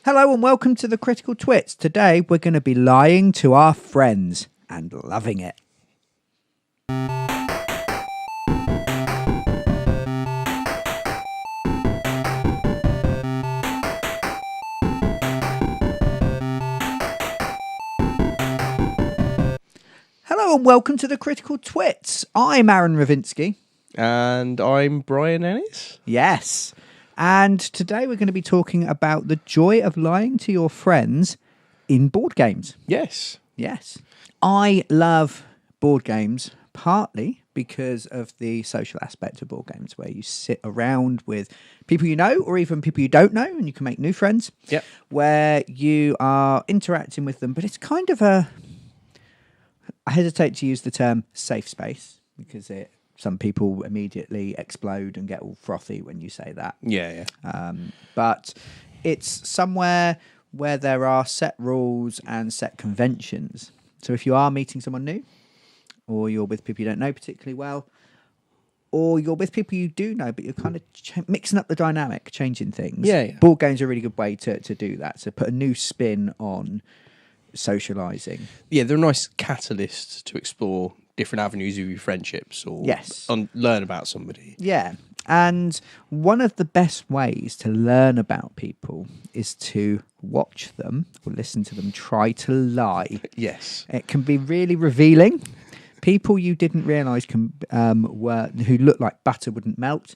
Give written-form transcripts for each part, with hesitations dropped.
Hello and welcome to the Critical Twits. Today we're going to be lying to our friends and loving it. Hello and welcome to the Critical Twits. I'm Aaron Ravinsky. And I'm Brian Ennis. Yes. And today we're going to be talking about the joy of lying to your friends in board games. Yes. Yes. I love board games partly because of the social aspect of board games where you sit around with people you know or even people you don't know and you can make new friends. Yep. Where you are interacting with them, but it's kind of I hesitate to use the term safe space because some people immediately explode and get all frothy when you say that. Yeah. But it's somewhere where there are set rules and set conventions. So if you are meeting someone new, or you're with people you don't know particularly well, or you're with people you do know, but you're kind of mixing up the dynamic, changing things. Yeah. Board games are a really good way to do that. So put a new spin on socialising. Yeah, they're a nice catalyst to explore different avenues of your friendships or learn about somebody. Yeah. And one of the best ways to learn about people is to watch them or listen to them try to lie. Yes. It can be really revealing. People you didn't realise who look like butter wouldn't melt,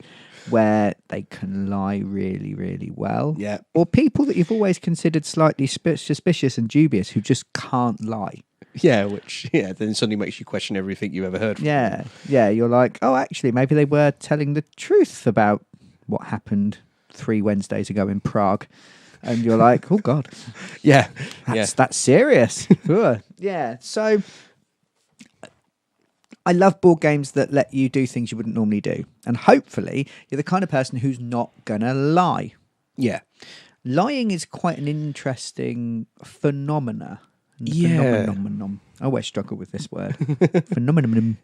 where they can lie really, really well. Yeah. Or people that you've always considered slightly suspicious and dubious who just can't lie. Yeah, then suddenly makes you question everything you ever heard from them. Yeah, you're like, oh, actually, maybe they were telling the truth about what happened 3 Wednesdays ago in Prague. And you're like, oh, God. Yeah. That's serious. Yeah, so I love board games that let you do things you wouldn't normally do. And hopefully, you're the kind of person who's not going to lie. Yeah. Lying is quite an interesting phenomena. Yeah. Phenomenon. I always struggle with this word. Phenomenon.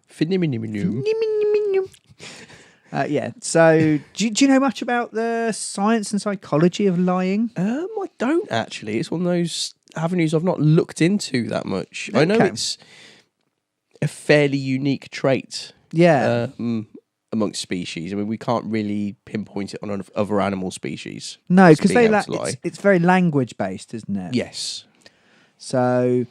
Yeah. So, do you know much about the science and psychology of lying? I don't actually. It's one of those avenues I've not looked into that much. Okay. I know it's a fairly unique trait. Yeah. Amongst species. I mean, we can't really pinpoint it on other animal species. No, because it's very language based, isn't it? Yes. So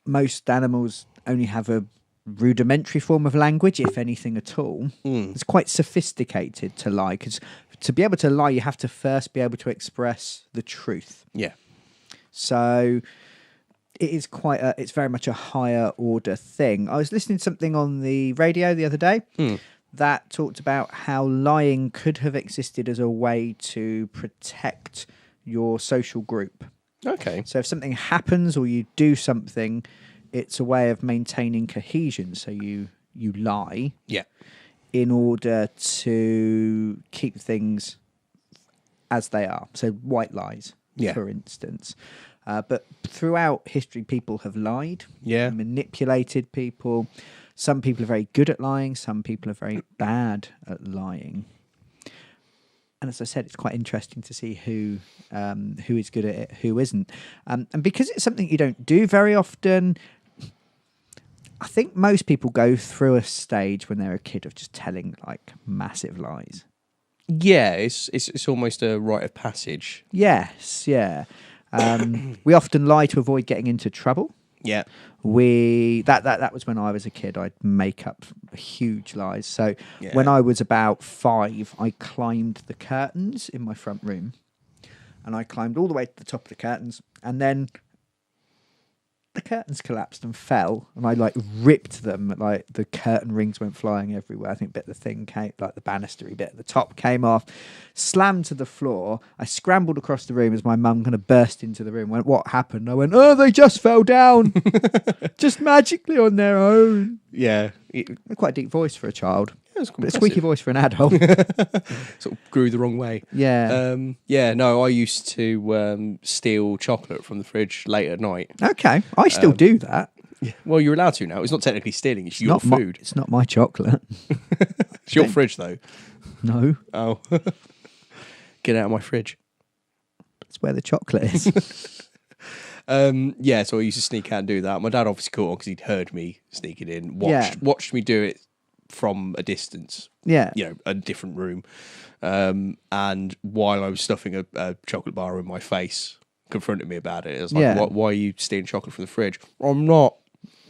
most animals only have a rudimentary form of language, if anything at all. It's quite sophisticated to lie, because to be able to lie, you have to first be able to express the truth. Yeah. So it is it's very much a higher order thing. I was listening to something on the radio the other day that talked about how lying could have existed as a way to protect your social group. Okay. So if something happens or you do something, it's a way of maintaining cohesion. So you lie in order to keep things as they are. So white lies, for instance. But throughout history, people have lied, manipulated people. Some people are very good at lying. Some people are very bad at lying. And as I said, it's quite interesting to see who is good at it, who isn't. And because it's something you don't do very often, I think most people go through a stage when they're a kid of just telling like massive lies. Yeah, it's almost a rite of passage. Yes, yeah. We often lie to avoid getting into trouble. Yeah. That was when I was a kid. I'd make up huge lies. So when I was about 5, I climbed the curtains in my front room, and I climbed all the way to the top of the curtains, and then the curtains collapsed and fell, and I like ripped them, like the curtain rings went flying everywhere. I think the thing came, like the banistery bit at the top came off, slammed to the floor. I scrambled across the room as my mum kind of burst into the room, went, "What happened?" I went, "Oh, they just fell down." Just magically on their own. Yeah. Quite a deep voice for a child. A squeaky voice for an adult. Sort of grew the wrong way. Yeah. No, I used to steal chocolate from the fridge late at night. Okay. I still do that. Yeah. Well, you're allowed to now. It's not technically stealing. It's your food. It's not my chocolate. It's your fridge, though. No. Oh. Get out of my fridge. That's where the chocolate is. Yeah, so I used to sneak out and do that. My dad obviously caught on because he'd heard me sneaking in, watched me do it from a distance. Yeah. A different room. And while I was stuffing a chocolate bar in my face, confronted me about it. It was like, why are you stealing chocolate from the fridge? I'm not.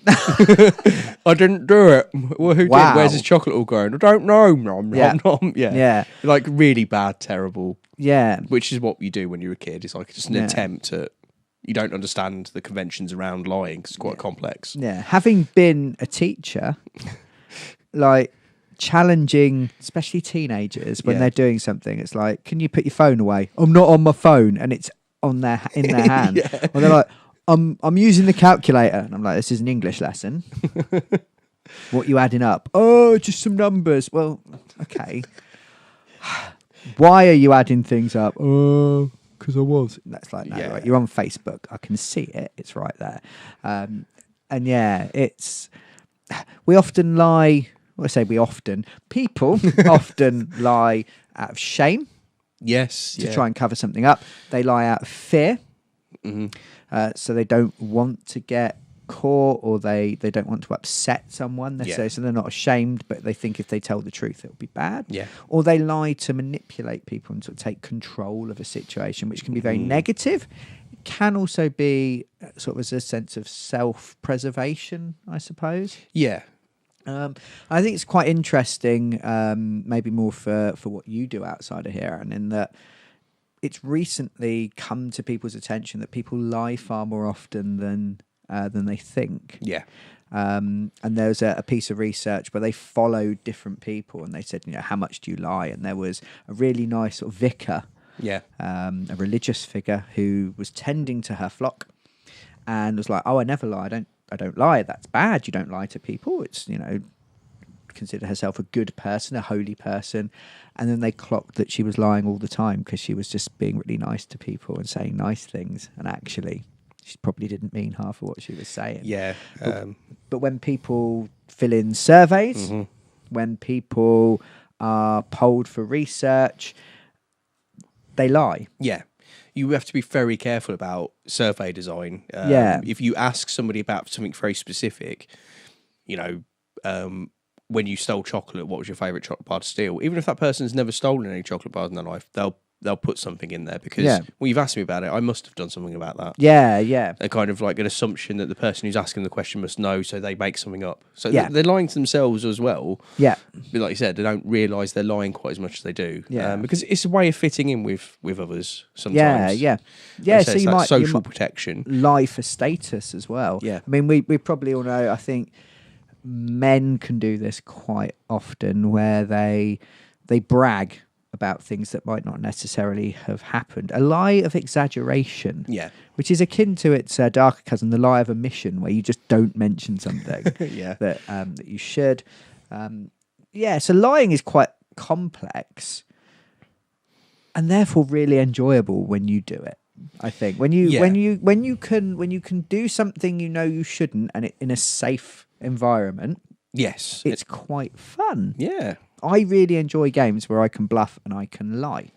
I didn't do it. Well, who did? Where's his chocolate all going? I don't know. Nom, nom. Yeah. Like really bad, terrible. Yeah. Which is what you do when you're a kid. It's like just an attempt at, you don't understand the conventions around lying because it's quite complex. Yeah. Having been a teacher, like challenging, especially teenagers when they're doing something, it's like, can you put your phone away? I'm not on my phone, and it's in their hand. Or they're like, I'm using the calculator, and I'm like, this is an English lesson. What are you adding up? Oh, just some numbers. Well, okay. Why are you adding things up? Oh, because I was. That's like, no, right. You're on Facebook. I can see it. It's right there. And we often lie. Well, I say we often. People often lie out of shame. Yes. To try and cover something up. They lie out of fear. Mm-hmm. So they don't want to get caught, or they don't want to upset someone necessarily. So they're not ashamed, but they think if they tell the truth, it'll be bad. Yeah. Or they lie to manipulate people and to take control of a situation, which can be very negative. It can also be sort of as a sense of self-preservation, I suppose. Yeah. I think it's quite interesting, maybe more for what you do outside of here, and in that it's recently come to people's attention that people lie far more often than they think. Yeah. And there was a piece of research where they followed different people, and they said, how much do you lie? And there was a really nice sort of vicar, a religious figure who was tending to her flock, and was like, "Oh, I never lie. I don't lie. That's bad. You don't lie to people. It's, consider herself a good person, a holy person." And then they clocked that she was lying all the time because she was just being really nice to people and saying nice things. And actually, she probably didn't mean half of what she was saying. Yeah. But when people fill in surveys, when people are polled for research, they lie. Yeah. You have to be very careful about survey design. If you ask somebody about something very specific, when you stole chocolate, what was your favourite chocolate bar to steal? Even if that person's never stolen any chocolate bars in their life, they'll put something in there because you've asked me about it. I must have done something about that. Yeah. They're kind of like an assumption that the person who's asking the question must know, so they make something up. So they're lying to themselves as well. Yeah. But like you said, they don't realise they're lying quite as much as they do. Yeah. Because it's a way of fitting in with others sometimes. Yeah. So you might social protection. Lie for status as well. Yeah. I mean, we probably all know, I think men can do this quite often, where they brag about things that might not necessarily have happened. A lie of exaggeration, which is akin to its darker cousin, the lie of omission, where you just don't mention something that you should. So lying is quite complex, and therefore really enjoyable when you do it. I think when you can do something you shouldn't, and it in a safe environment. Yes, it's quite fun. Yeah. I really enjoy games where I can bluff and I can lie.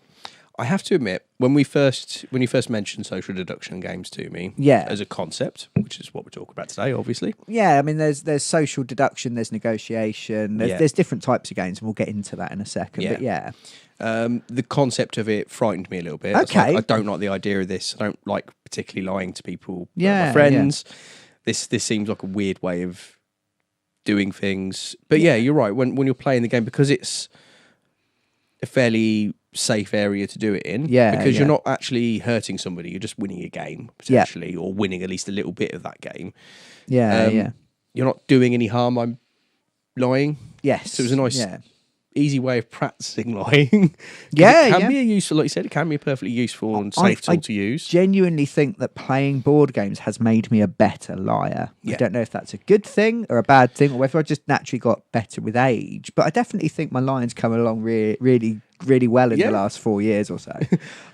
I have to admit, when you first mentioned social deduction games to me, as a concept, which is what we're talking about today, obviously. Yeah, I mean, there's social deduction, there's negotiation, there's different types of games, and we'll get into that in a second. Yeah. But the concept of it frightened me a little bit. Okay, I don't like the idea of this. I don't like particularly lying to people, my friends. Yeah. This seems like a weird way of doing things, but you're right. When you're playing the game, because it's a fairly safe area to do it in, because you're not actually hurting somebody, you're just winning a game potentially, or winning at least a little bit of that game. You're not doing any harm. I'm lying. Yes, so it was a nice, easy way of practicing lying. It can be a useful, like you said, it can be a perfectly useful and safe tool to use. I genuinely think that playing board games has made me a better liar. I don't know if that's a good thing or a bad thing, or whether I just naturally got better with age, but I definitely think my lying's come along really well in the last 4 years or so.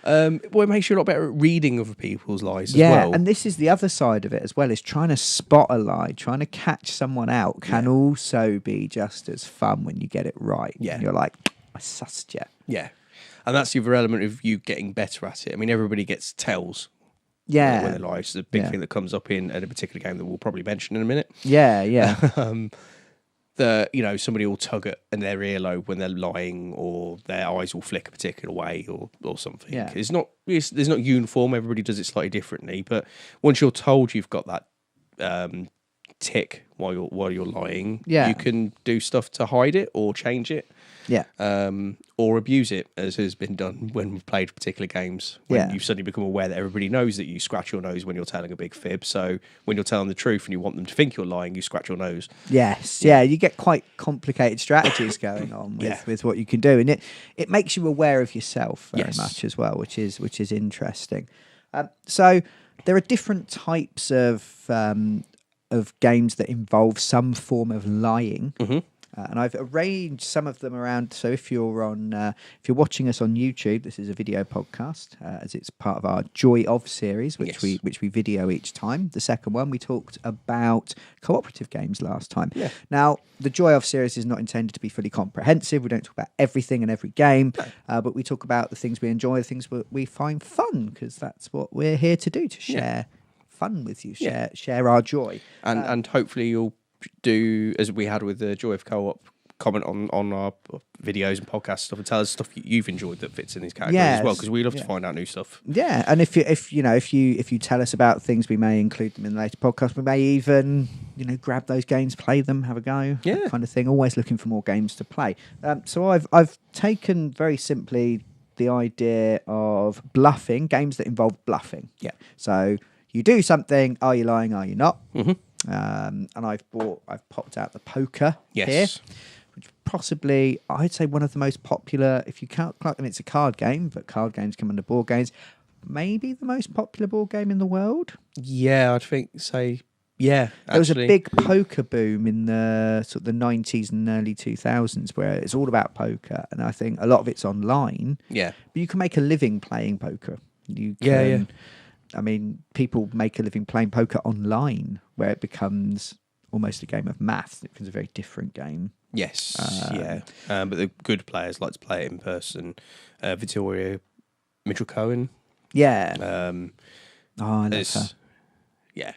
Well, it makes you a lot better at reading other people's lies as well. Yeah, and this is the other side of it as well, is trying to spot a lie, trying to catch someone out can also be just as fun when you get it right. Yeah. And you're like, I sussed you. Yeah. And that's the other element of you getting better at it. I mean, everybody gets tells. Yeah. When they lie. It's a big thing that comes up in a particular game that we'll probably mention in a minute. Yeah, yeah. Somebody will tug at their earlobe when they're lying, or their eyes will flick a particular way, or something. Yeah. It's not uniform. Everybody does it slightly differently. But once you're told you've got that tick while you're lying, you can do stuff to hide it or change it. Yeah. Or abuse it, as has been done when we've played particular games. When you suddenly become aware that everybody knows that you scratch your nose when you're telling a big fib. So when you're telling the truth and you want them to think you're lying, you scratch your nose. Yes. Yeah. You get quite complicated strategies going on with what you can do, and it makes you aware of yourself very much as well, which is interesting. So there are different types of games that involve some form of lying. Mm-hmm. And I've arranged some of them around. So if you're watching us on YouTube, this is a video podcast, as it's part of our Joy of series, which we video each time. The second one, we talked about cooperative games last time. Yeah. Now, the Joy of series is not intended to be fully comprehensive. We don't talk about everything in every game, but we talk about the things we enjoy, the things we find fun, because that's what we're here to do, to share fun with you, share our joy, and hopefully you'll do as we had with the Joy of Co-op, comment on our videos and podcast stuff and tell us stuff you've enjoyed that fits in these categories as well, because we love to find out new stuff. Yeah, and if you tell us about things, we may include them in the later podcast. We may even grab those games, play them, have a go, that kind of thing. Always looking for more games to play. So I've taken very simply the idea of bluffing, games that involve bluffing. Yeah. So you do something. Are you lying? Are you not? Mm-hmm. And I've popped out the poker here, which possibly I'd say one of the most popular. If you count, I mean, it's a card game, but card games come under board games. Maybe the most popular board game in the world. Yeah, I'd think say. Yeah, there was a big poker boom in the sort of the 90s and early 2000s where it's all about poker, and I think a lot of it's online. Yeah, but you can make a living playing poker. You can. I mean, people make a living playing poker online, where it becomes almost a game of maths. It becomes a very different game. Yes, but the good players like to play it in person. Victoria Mitchell-Cohen. Yeah. I love her. Yeah.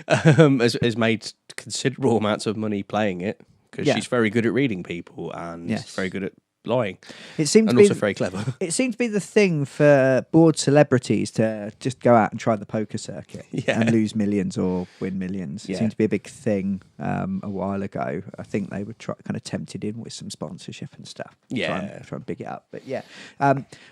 Has made considerable amounts of money playing it, because she's very good at reading people and very good at lying. It seems and to be also very clever. It seems to be the thing for bored celebrities to just go out and try the poker circuit and lose millions or win millions. It seemed to be a big thing a while ago. I think they were kind of tempted in with some sponsorship and stuff. Try and big it up. But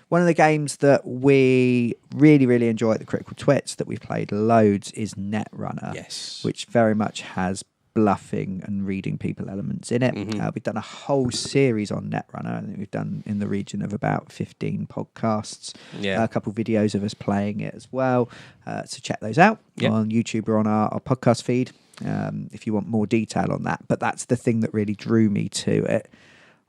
one of the games that we really, really enjoy at the Critical Twits that we've played loads is Netrunner. Yes, which very much has bluffing and reading people elements in it. Mm-hmm. We've done a whole series on Netrunner. I think we've done in the region of about 15 podcasts. A couple of videos of us playing it as well. So check those out on YouTube or on our podcast feed if you want more detail on that. But that's the thing that really drew me to it.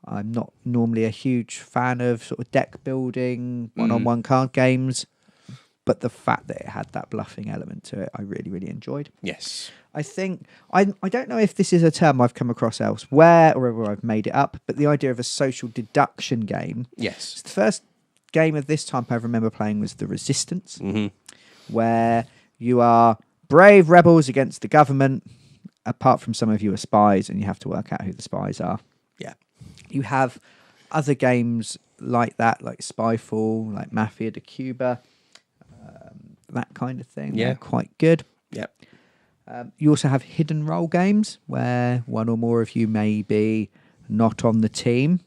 I'm not normally a huge fan of sort of deck building, one-on-one card games, but the fact that it had that bluffing element to it, I really, really enjoyed. Yes. I think, I don't know if this is a term I've come across elsewhere or whether I've made it up, but the idea of a social deduction game. Yes. So the first game of this type I remember playing was The Resistance, where you are brave rebels against the government. Apart from some of you are spies, and you have to work out who the spies are. Yeah. You have other games like that, like Spyfall, like Mafia de Cuba, that kind of thing. Yeah. They're quite good. Yeah. You also have hidden role games where one or more of you may be not on the team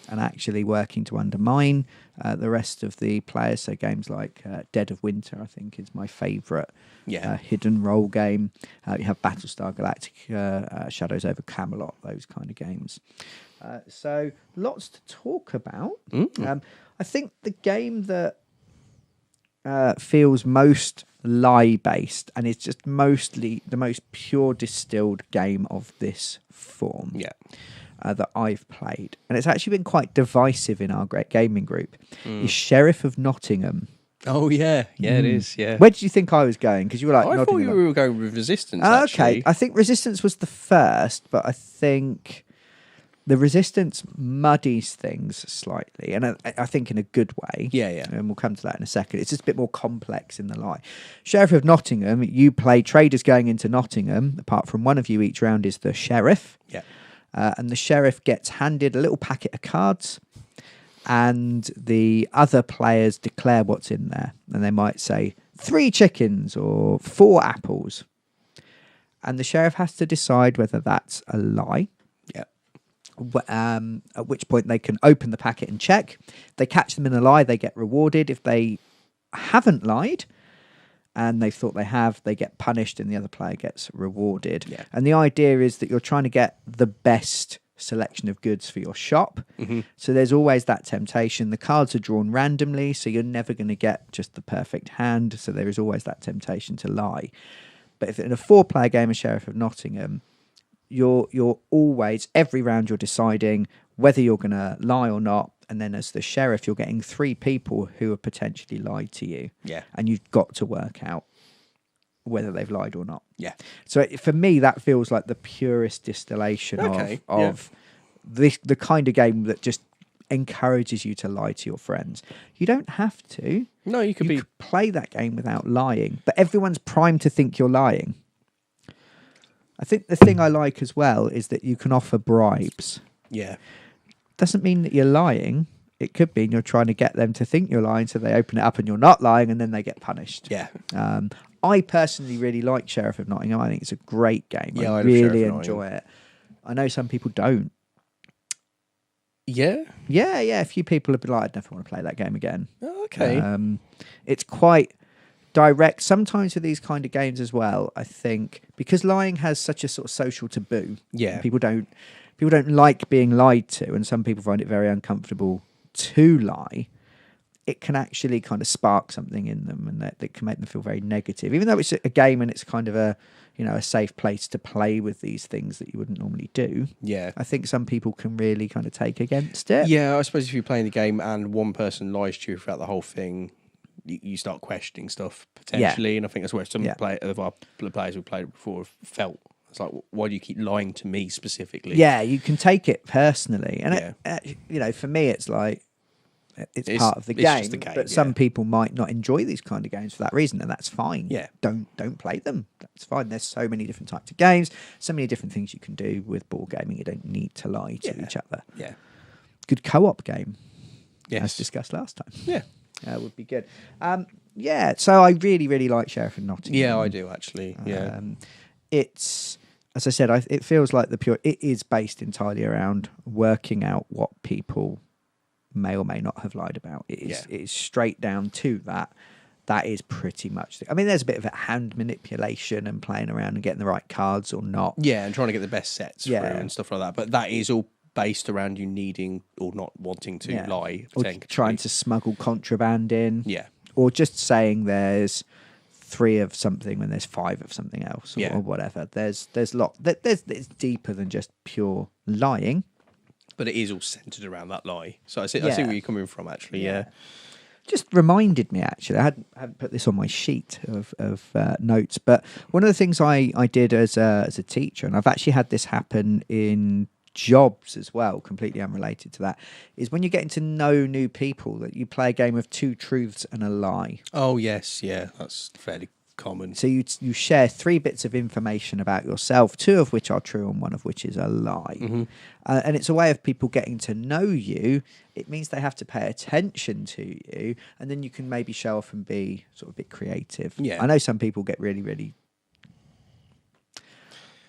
and actually working to undermine the rest of the players. So games like Dead of Winter, I think, is my favourite hidden role game. You have Battlestar Galactica, Shadows over Camelot, those kind of games. So lots to talk about. I think the game that feels most lie-based and it's just mostly the most pure distilled game of this form that I've played, and it's actually been quite divisive in our great gaming group, is Sheriff of Nottingham. Oh yeah, it is. Yeah. Where did you think I was going? Because you were like, I thought you were going with Resistance. Okay, I think Resistance was the first, but I think the resistance muddies things slightly, and I think in a good way. Yeah, yeah. And we'll come to that in a second. It's just a bit more complex in the lie. Sheriff of Nottingham, you play traders going into Nottingham. Apart from one of you each round is the sheriff. Yeah. And the sheriff gets handed a little packet of cards, and the other players declare what's in there. And they might say 3 chickens or 4 apples. And the sheriff has to decide whether that's a lie. Yeah. At which point they can open the packet and check. If they catch them in a lie, they get rewarded. If they haven't lied and they thought they have, they get punished and the other player gets rewarded. Yeah. And the idea is that you're trying to get the best selection of goods for your shop. Mm-hmm. So there's always that temptation. The cards are drawn randomly, so you're never going to get just the perfect hand. So there is always that temptation to lie. But if in a 4-player game of Sheriff of Nottingham, you're always, every round you're deciding whether you're going to lie or not. And then as the sheriff, you're getting 3 people who have potentially lied to you. Yeah. And you've got to work out whether they've lied or not. Yeah. So for me, that feels like the purest distillation of the kind of game that just encourages you to lie to your friends. You don't have to. No, you could play that game without lying, but everyone's primed to think you're lying. I think the thing I like as well is that you can offer bribes. Yeah. Doesn't mean that you're lying. It could mean you're trying to get them to think you're lying, so they open it up and you're not lying, and then they get punished. Yeah. I personally really like Sheriff of Nottingham. I think it's a great game. Yeah, I really enjoy it. I know some people don't. Yeah? Yeah. A few people have been like, I'd never want to play that game again. Oh, okay. It's quite direct. Sometimes with these kind of games as well, I think, because lying has such a sort of social taboo. Yeah. People don't like being lied to, and some people find it very uncomfortable to lie. It can actually kind of spark something in them, and that can make them feel very negative. Even though it's a game and it's kind of a safe place to play with these things that you wouldn't normally do. Yeah. I think some people can really kind of take against it. Yeah, I suppose if you're playing the game and one person lies to you throughout the whole thing, you start questioning stuff potentially. Yeah. And I think that's where some of our players who played it before have felt. It's like, why do you keep lying to me specifically? Yeah, you can take it personally. And, for me, it's like, it's part of the game, but some people might not enjoy these kind of games for that reason, and that's fine. Yeah, don't play them. That's fine. There's so many different types of games, so many different things you can do with board gaming. You don't need to lie to each other. Yeah, good co-op game. Yes, as discussed last time. Yeah, would be good. So I really, really like Sheriff of Nottingham. Yeah, I do actually. Yeah, it's, as I said, it feels like it is based entirely around working out what people may or may not have lied about. It is straight down to that. That is pretty much there's a bit of a hand manipulation and playing around and getting the right cards or not. Yeah, and trying to get the best sets through and stuff like that. But that is all based around you needing or not wanting to lie. Or trying to smuggle contraband in. Yeah. Or just saying there's 3 of something when there's 5 of something else or whatever. It's deeper than just pure lying. But it is all centred around that lie. So I see where you're coming from, actually, yeah. Just reminded me, actually, I hadn't put this on my sheet of notes, but one of the things I did as a teacher, and I've actually had this happen in jobs as well, completely unrelated to that, is when you're getting to know new people, that you play a game of 2 truths and a lie. Oh, yes, yeah, that's fairly common. So you share 3 bits of information about yourself, 2 of which are true and 1 of which is a lie. Mm-hmm. And it's a way of people getting to know you. It means they have to pay attention to you, and then you can maybe show off and be sort of a bit creative. Yeah. I know some people get really, really,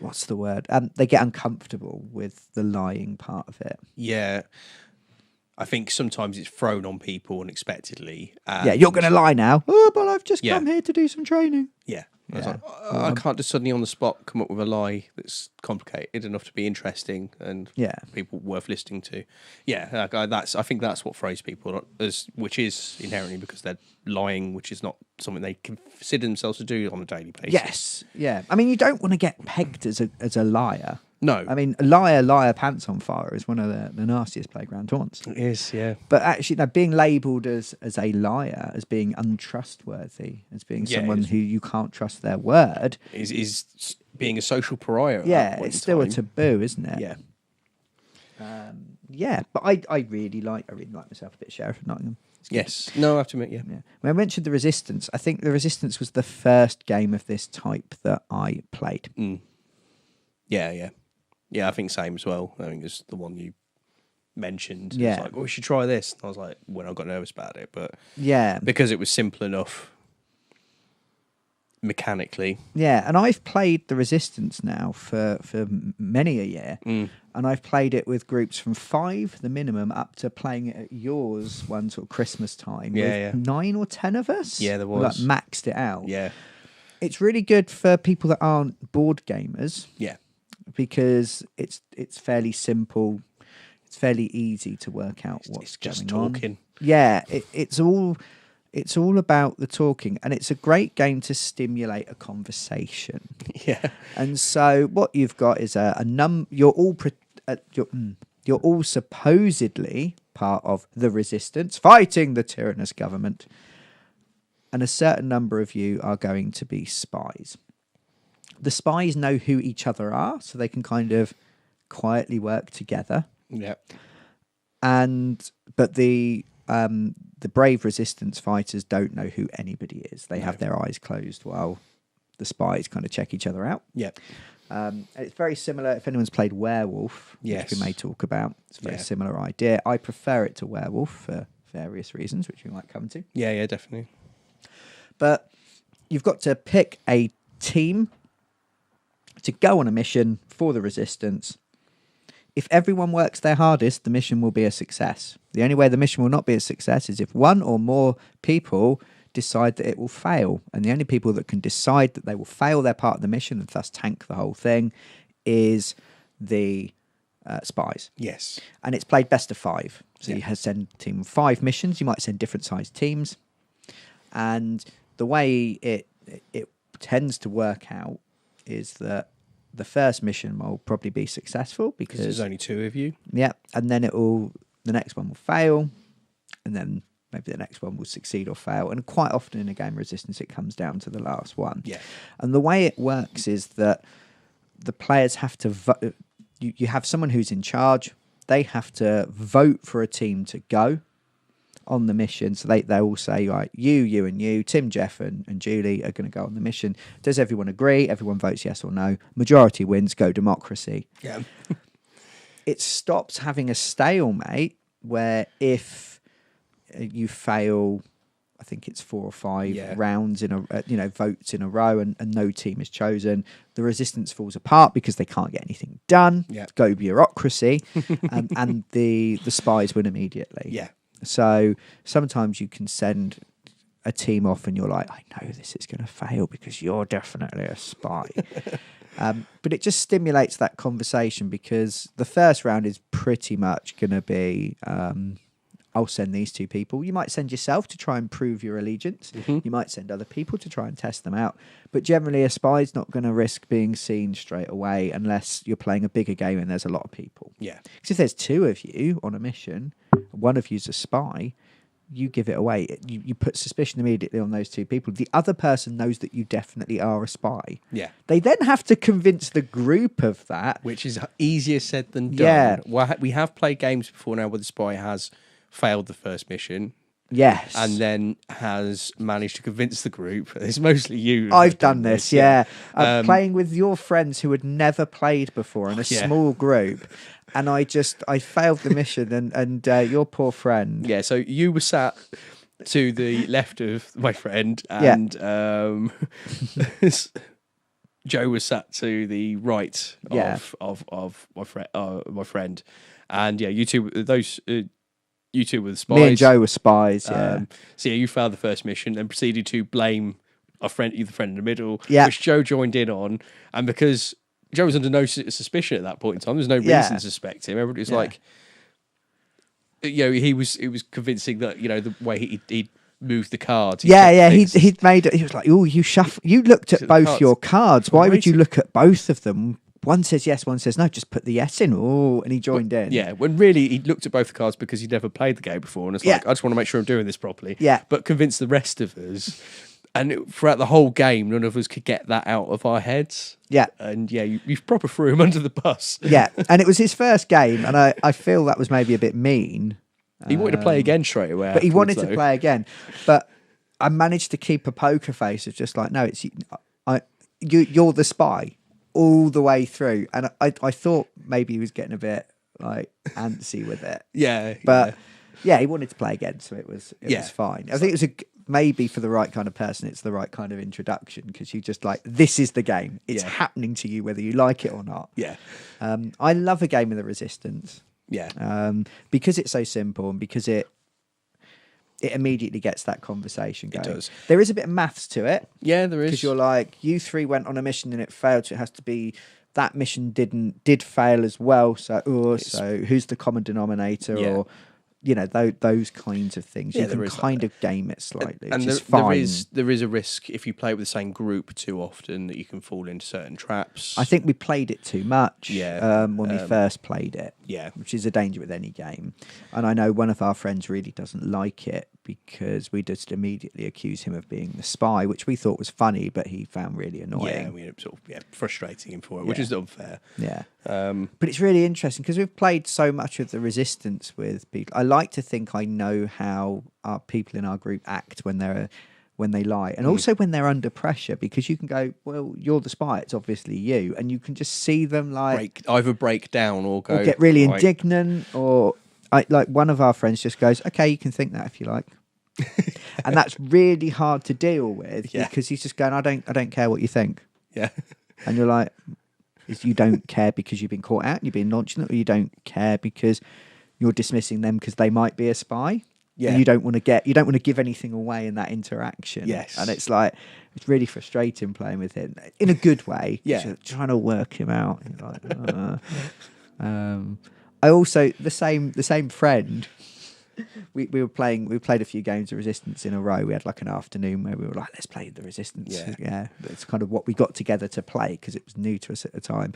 what's the word? They get uncomfortable with the lying part of it. Yeah. I think sometimes it's thrown on people unexpectedly. You're going to lie now. Oh, but I've just come here to do some training. Yeah. I can't just suddenly on the spot come up with a lie that's complicated enough to be interesting and people worth listening to. Yeah, I think that's what throws people, which is inherently because they're lying, which is not something they consider themselves to do on a daily basis. Yes, yeah. You don't want to get pegged as a liar. No. Liar, pants on fire is one of the nastiest playground taunts. It is, yeah. But actually, being labelled as a liar, as being untrustworthy, as being someone who you can't trust their word... Is being a social pariah. Yeah, it's still a taboo, isn't it? Yeah. But I really like myself a bit of Sheriff of Nottingham. Yes. No, I have to admit, yeah. When I mentioned the Resistance, I think the Resistance was the first game of this type that I played. Yeah. Yeah, I think same as well. I think it's the one you mentioned. Yeah. It's like, we should try this. And I was like, when I got nervous about it, but because it was simple enough mechanically. Yeah, and I've played the Resistance now for many a year, and I've played it with groups from 5, the minimum, up to playing it at yours one sort of Christmas time. With 9 or 10 of us. Yeah, there was. We, maxed it out. Yeah. It's really good for people that aren't board gamers. Yeah. Because it's fairly simple. It's fairly easy to work out what's just going talking. On. Yeah, it's all about the talking, and it's a great game to stimulate a conversation. Yeah. And so what you've got is you're all supposedly part of the Resistance, fighting the tyrannous government, and a certain number of you are going to be spies. The spies know who each other are, so they can kind of quietly work together. Yeah. But the brave Resistance fighters don't know who anybody is. They have their eyes closed while the spies kind of check each other out. Yeah. It's very similar. If anyone's played Werewolf, which we may talk about, it's a very similar idea. I prefer it to Werewolf for various reasons, which we might come to. Yeah, definitely. But you've got to pick a team to go on a mission for the Resistance. If everyone works their hardest, the mission will be a success. The only way the mission will not be a success is if one or more people decide that it will fail. And the only people that can decide that they will fail their part of the mission and thus tank the whole thing is the spies. Yes. And it's played best of 5. So you send a team of 5 missions. You might send different sized teams. And the way it tends to work out is that the first mission will probably be successful because there's only 2 of you. Yeah, and then the next one will fail, and then maybe the next one will succeed or fail. And quite often in a game of Resistance, it comes down to the last one. Yeah. And the way it works is that the players have to vote. You have someone who's in charge. They have to vote for a team to go on the mission. So they all say, right, you and you, Tim, Jeff and Julie are going to go on the mission. Does everyone agree? Everyone votes yes or no. Majority wins, go democracy. Yeah. It stops having a stalemate where if you fail, I think it's 4 or 5 rounds in a votes in a row and no team is chosen, the Resistance falls apart because they can't get anything done. Yeah. Go bureaucracy. And the spies win immediately. Yeah. So sometimes you can send a team off and you're like, I know this is going to fail because you're definitely a spy. But it just stimulates that conversation because the first round is pretty much going to be, I'll send these 2 people. You might send yourself to try and prove your allegiance. Mm-hmm. You might send other people to try and test them out. But generally a spy's not going to risk being seen straight away unless you're playing a bigger game and there's a lot of people. Yeah. Because if there's 2 of you on a mission, one of you's a spy, you give it away. You put suspicion immediately on those 2 people. The other person knows that you definitely are a spy. Yeah. They then have to convince the group of that. Which is easier said than done. Yeah. Well, we have played games before now where the spy has failed the first mission. Yes. And then has managed to convince the group. It's mostly you. I've done this, yeah. Playing with your friends who had never played before in a small group. And I failed the mission and your poor friend. Yeah, so you were sat to the left of my friend and Joe was sat to the right of my friend. And yeah, you two were the spies. Me and Joe were spies, yeah. So yeah, you failed the first mission, then proceeded to blame the friend in the middle, which Joe joined in on. And because Joe was under no suspicion at that point in time, there's no reason to suspect him. Everybody was like, he was convincing that, the way he'd moved the cards. He'd made it. He was like, oh, you looked at both your cards. Why would you look at both of them? One says yes, one says no, just put the yes in. Oh, and he joined in. Yeah, when really he looked at both the cards because he'd never played the game before. And it's like, I just want to make sure I'm doing this properly. Yeah. But convince the rest of us. And throughout the whole game, none of us could get that out of our heads. Yeah. And yeah, you proper threw him under the bus. Yeah. And it was his first game, and I feel that was maybe a bit mean. He wanted to play again straight away. But he wanted to play again. But I managed to keep a poker face of just like, no, it's you're the spy all the way through. And I thought maybe he was getting a bit like antsy with it. Yeah. But yeah, he wanted to play again, so it was fine. I think it was maybe for the right kind of person, it's the right kind of introduction, because you just like, this is the game. It's happening to you whether you like it or not. Yeah. I love a game of the Resistance. Yeah. Because it's so simple and because it immediately gets that conversation going. It does. There is a bit of maths to it. Yeah, there is. Because you're like, you three went on a mission and it failed, so it has to be that mission did fail as well. So who's the common denominator? Yeah. Or those kinds of things. You can kind of game it slightly, and which is fine. There is a risk if you play with the same group too often that you can fall into certain traps. I think we played it too much when we first played it. Yeah. Which is a danger with any game. And I know one of our friends really doesn't like it because we just immediately accuse him of being the spy, which we thought was funny, but he found really annoying. Yeah, we ended up sort of frustrating him for it, which is unfair. Yeah. But it's really interesting because we've played so much of the Resistance with people. I like to think I know how our people in our group act when they lie, and also when they're under pressure, because you can go, well, you're the spy, it's obviously you, and you can just see them like either break down or get really indignant, or like one of our friends just goes, okay, you can think that if you like. And that's really hard to deal with because he's just going, I don't care what you think. Yeah. And you're like, you don't care because you've been caught out and you're being nonchalant, or you don't care because you're dismissing them because they might be a spy. Yeah. And you don't want to give anything away in that interaction. Yes. And it's like, it's really frustrating playing with him in a good way. Yeah. Trying to work him out. Like, I also, the same friend, we played a few games of Resistance in a row. We had like an afternoon where we were like, let's play the Resistance. Yeah. It's kind of what we got together to play because it was new to us at the time.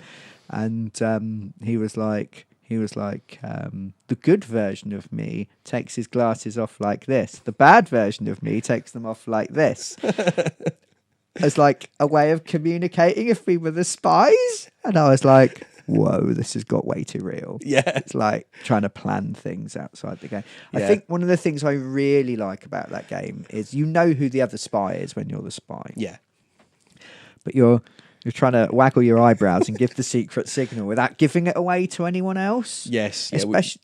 And he was like, the good version of me takes his glasses off like this. The bad version of me takes them off like this. As like a way of communicating if we were the spies. And I was like, whoa, this has got way too real. Yeah. It's like trying to plan things outside the game. I think one of the things I really like about that game is you know who the other spy is when you're the spy. Yeah. But you're trying to waggle your eyebrows and give the secret signal without giving it away to anyone else. Yes.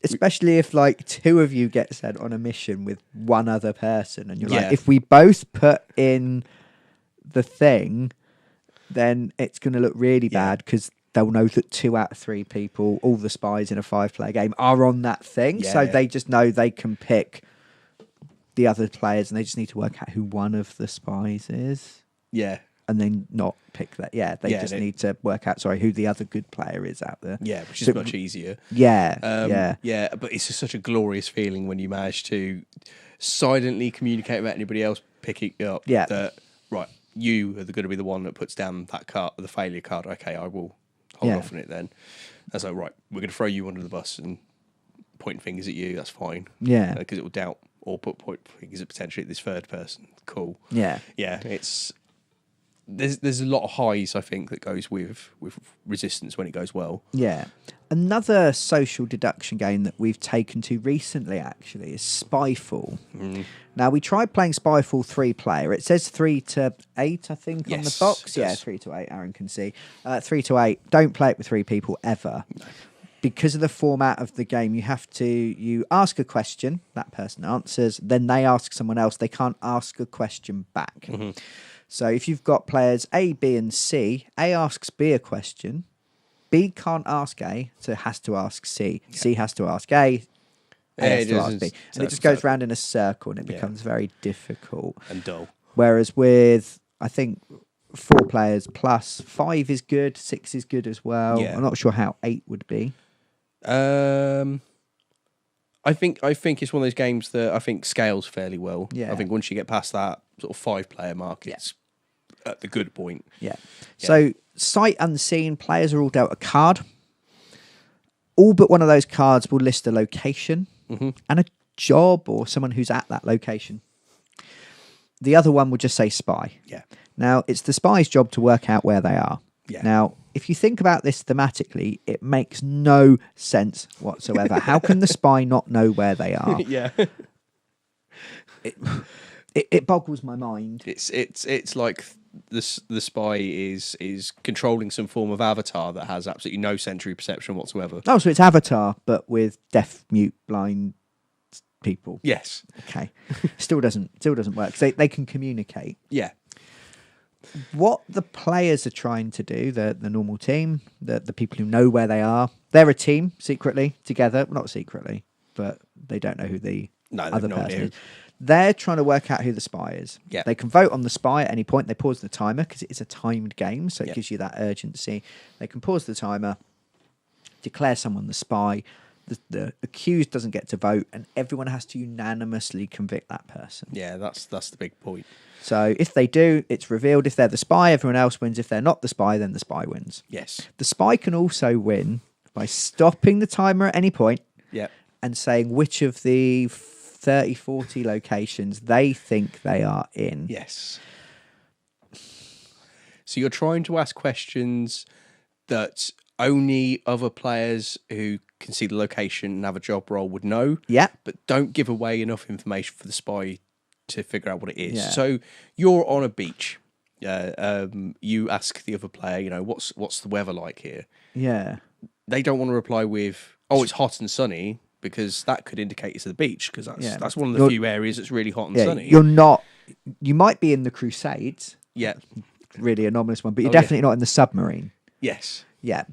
Especially if like two of you get sent on a mission with one other person and you're like, if we both put in the thing, then it's going to look really bad because they'll know that 2 out of 3 people, all the spies in a 5-player game, are on that thing. So they just know they can pick the other players and they just need to work out who one of the spies is. Yeah. And then not pick that. Yeah, they need to work out, who the other good player is out there. Yeah, which is much easier. Yeah. Yeah, but it's just such a glorious feeling when you manage to silently communicate with anybody else picking up that, right, you are going to be the one that puts down that card, the failure card. Okay, I will hold off on it then. That's like, right, we're going to throw you under the bus and point fingers at you. That's fine. Yeah. Because it will doubt or point fingers at potentially this third person. Cool. Yeah. Yeah, there's a lot of highs, I think, that goes with Resistance when it goes well. Yeah. Another social deduction game that we've taken to recently, actually, is Spyfall. Now, we tried playing Spyfall 3-player. It says 3 to 8, I think, on the box. Yeah, 3 to 8, Aaron can see. 3 to 8. Don't play it with 3 people ever. No. Because of the format of the game, you ask a question, that person answers, then they ask someone else. They can't ask a question back. Mm-hmm. So if you've got players A, B, and C, A asks B a question, B can't ask A, so it has to ask C. Yeah. C has to ask A has to ask B. And it just goes round in a circle and it becomes very difficult. And dull. Whereas with, I think, 4 players plus, 5 is good, 6 is good as well. Yeah. I'm not sure how 8 would be. I think it's one of those games that I think scales fairly well. Yeah. I think once you get past that sort of 5-player mark, it's at the good point. Yeah. So sight unseen, players are all dealt a card. All but one of those cards will list a location and a job or someone who's at that location. the other one will just say spy. Yeah. Now, it's the spy's job to work out where they are. Yeah. Now, if you think about this thematically, it makes no sense whatsoever. How can the spy not know where they are? Yeah. It boggles my mind. It's like the spy is controlling some form of avatar that has absolutely no sensory perception whatsoever. Oh, so it's Avatar, but with deaf, mute, blind people. Yes. Okay. Still doesn't work. They can communicate. Yeah. What the players are trying to do, the normal team, the people who know where they are, they're a team secretly together. Not secretly, but they don't know who the other person is. They're trying to work out who the spy is. Yeah. They can vote on the spy at any point. They pause the timer because it is a timed game, so it gives you that urgency. They can pause the timer, declare someone the spy. The accused doesn't get to vote, and everyone has to unanimously convict that person. Yeah, that's the big point. So if they do, it's revealed. If they're the spy, everyone else wins. If they're not the spy, then the spy wins. Yes. The spy can also win by stopping the timer at any point and saying which of the 30, 40 locations they think they are in. Yes. So you're trying to ask questions that only other players who can see the location and have a job role would know. Yeah. But don't give away enough information for the spy to figure out what it is. Yeah. So you're on a beach. You ask the other player, what's the weather like here? Yeah. They don't want to reply with, oh, it's hot and sunny, because that could indicate it's the beach, because that's one of the few areas that's really hot and sunny. You might be in the Crusades. Yeah. Really anomalous one, but you're definitely not in the submarine. Yes. Yeah.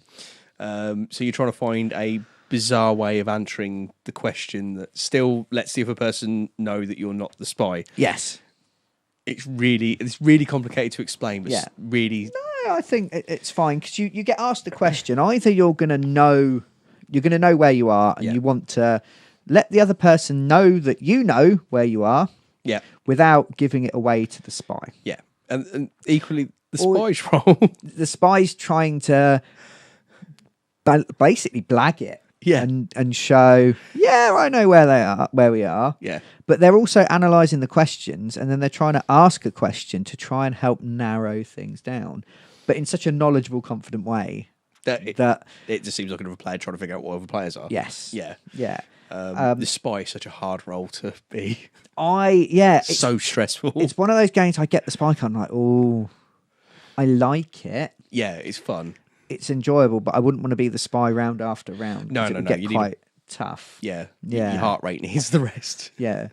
So you're trying to find a bizarre way of answering the question that still lets the other person know that you're not the spy. Yes. It's really complicated to explain, but really... No, I think it's fine, because you get asked the question. Either you're going to know where you are, and you want to let the other person know that you know where you are, without giving it away to the spy. Yeah, and equally the spy's role. The spy's trying to basically blag it. Yeah. And show, I know where we are. Yeah. But they're also analysing the questions, and then they're trying to ask a question to try and help narrow things down, but in such a knowledgeable, confident way that it just seems like another player trying to figure out what other players are. Yes. Yeah. Yeah. The spy is such a hard role to be. It's so stressful. It's one of those games I get the spy card, I'm like, oh, I like it. Yeah, it's fun. It's enjoyable, but I wouldn't want to be the spy round after round. No. It would get quite tough. Yeah. Your heart rate needs the rest. Yeah.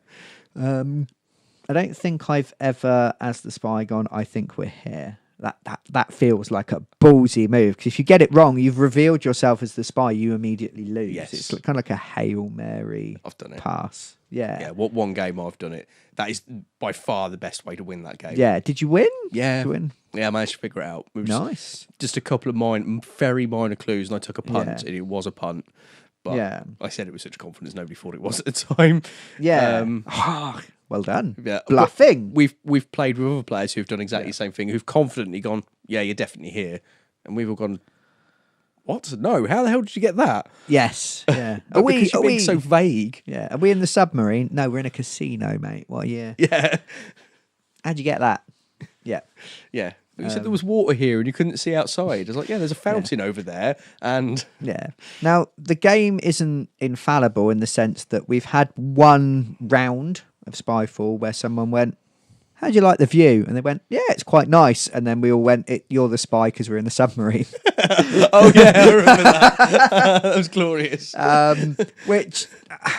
I don't think I've ever, as the spy, gone, I think we're here. That feels like a ballsy move, because if you get it wrong, you've revealed yourself as the spy, you immediately lose. Yes. It's kind of like a Hail Mary I've done it. pass. Yeah. Yeah, one game I've done it. That is by far the best way to win that game. Yeah. Did you win? Yeah. Did you win? Yeah, I managed to figure it out. It was Nice. Just a couple of very minor clues, and I took a punt, and it was a punt. But I said it with such confidence, nobody thought it was at the time. Yeah. Well done. Yeah. Bluffing. We've played with other players who've done exactly the same thing, who've confidently gone, yeah, you're definitely here. And we've all gone, what? No, how the hell did you get that? Yes. Yeah. Because you're being so vague. Yeah. Are we in the submarine? No, we're in a casino, mate. Well, yeah. Yeah. How'd you get that? Yeah. Yeah. You said there was water here and you couldn't see outside. I was like, yeah, there's a fountain over there. And yeah. Now, the game isn't infallible in the sense that we've had one round of Spyfall where someone went, how do you like the view? And they went, yeah, it's quite nice. And then we all went, you're the spy because we're in the submarine. Oh, yeah, I remember that. That was glorious. Which,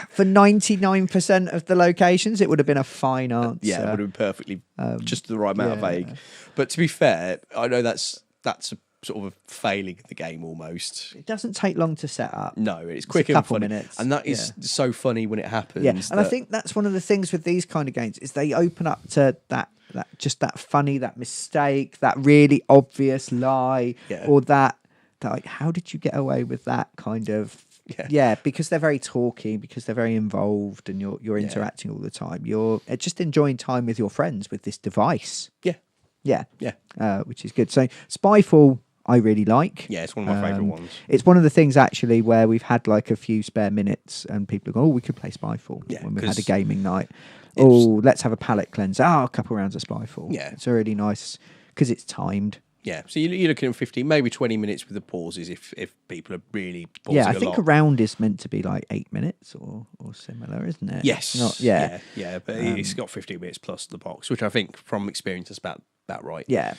for 99% of the locations, it would have been a fine answer. Yeah, it would have been perfectly just the right amount of vague. But to be fair, I know that's a sort of a failing of the game almost. It doesn't take long to set up. No, it's quick and funny. Minutes. And that is so funny when it happens. Yeah, and I think that's one of the things with these kind of games is they open up to that funny, that mistake, that really obvious lie, or that like, how did you get away with that kind of... Yeah, because they're very talky, because they're very involved, and you're interacting all the time. You're just enjoying time with your friends with this device. Yeah. Yeah. Yeah. Which is good. So Spyfall I really like. Yeah, it's one of my favourite ones. It's one of the things actually where we've had like a few spare minutes and people go, "Oh, we could play Spyfall." Yeah, when we've had a gaming night. Oh, let's have a palate cleanse. Oh, a couple rounds of Spyfall. Yeah, it's a really nice because it's timed. Yeah, so you're looking at 15, maybe 20 minutes with the pauses if people are really pausing I think a round is meant to be like 8 minutes or similar, isn't it? Yes. Not, yeah, but it's got 15 minutes plus the box, which I think from experience is about right. Yeah,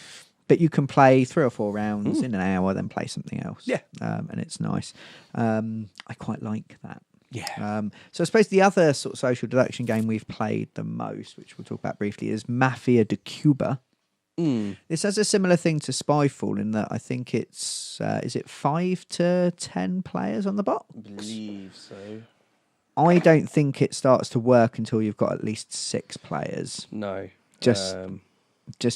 but you can play 3 or 4 rounds in an hour, then play something else. Yeah. And it's nice. I quite like that. Yeah. So I suppose the other sort of social deduction game we've played the most, which we'll talk about briefly, is Mafia de Cuba. This has a similar thing to Spyfall in that I think it's is it 5 to 10 players on the box? I believe so. I don't think it starts to work until you've got at least 6 players. No, just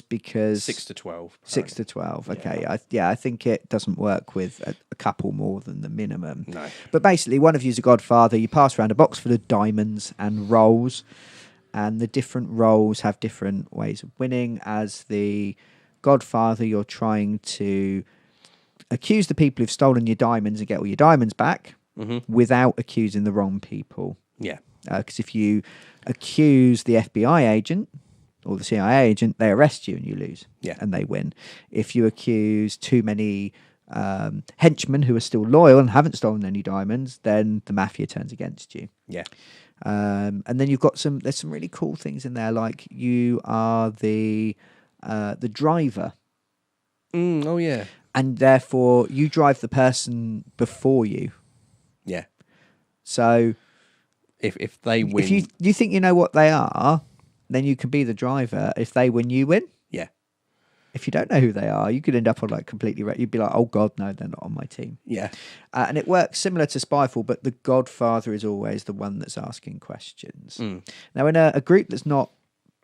because 6 to 12. 6 to 12. Okay, I think it doesn't work with a couple more than the minimum. No, but basically, one of you is a godfather. You pass around a box full of diamonds and rolls. And the different roles have different ways of winning. As the godfather, you're trying to accuse the people who've stolen your diamonds and get all your diamonds back without accusing the wrong people. Yeah. Because if you accuse the FBI agent or the CIA agent, they arrest you and you lose. Yeah. And they win. If you accuse too many henchmen who are still loyal and haven't stolen any diamonds, then the mafia turns against you. Yeah. And then you've got there's some really cool things in there, like you are the driver. Oh yeah. And therefore you drive the person before you. Yeah. So if they win, if you think you know what they are, then you can be the driver. If they win, you win. Yeah. If you don't know who they are, you could end up on like completely. You'd be like, "Oh God, no, they're not on my team." Yeah, and it works similar to Spyfall, but the Godfather is always the one that's asking questions. Now, in a group that's not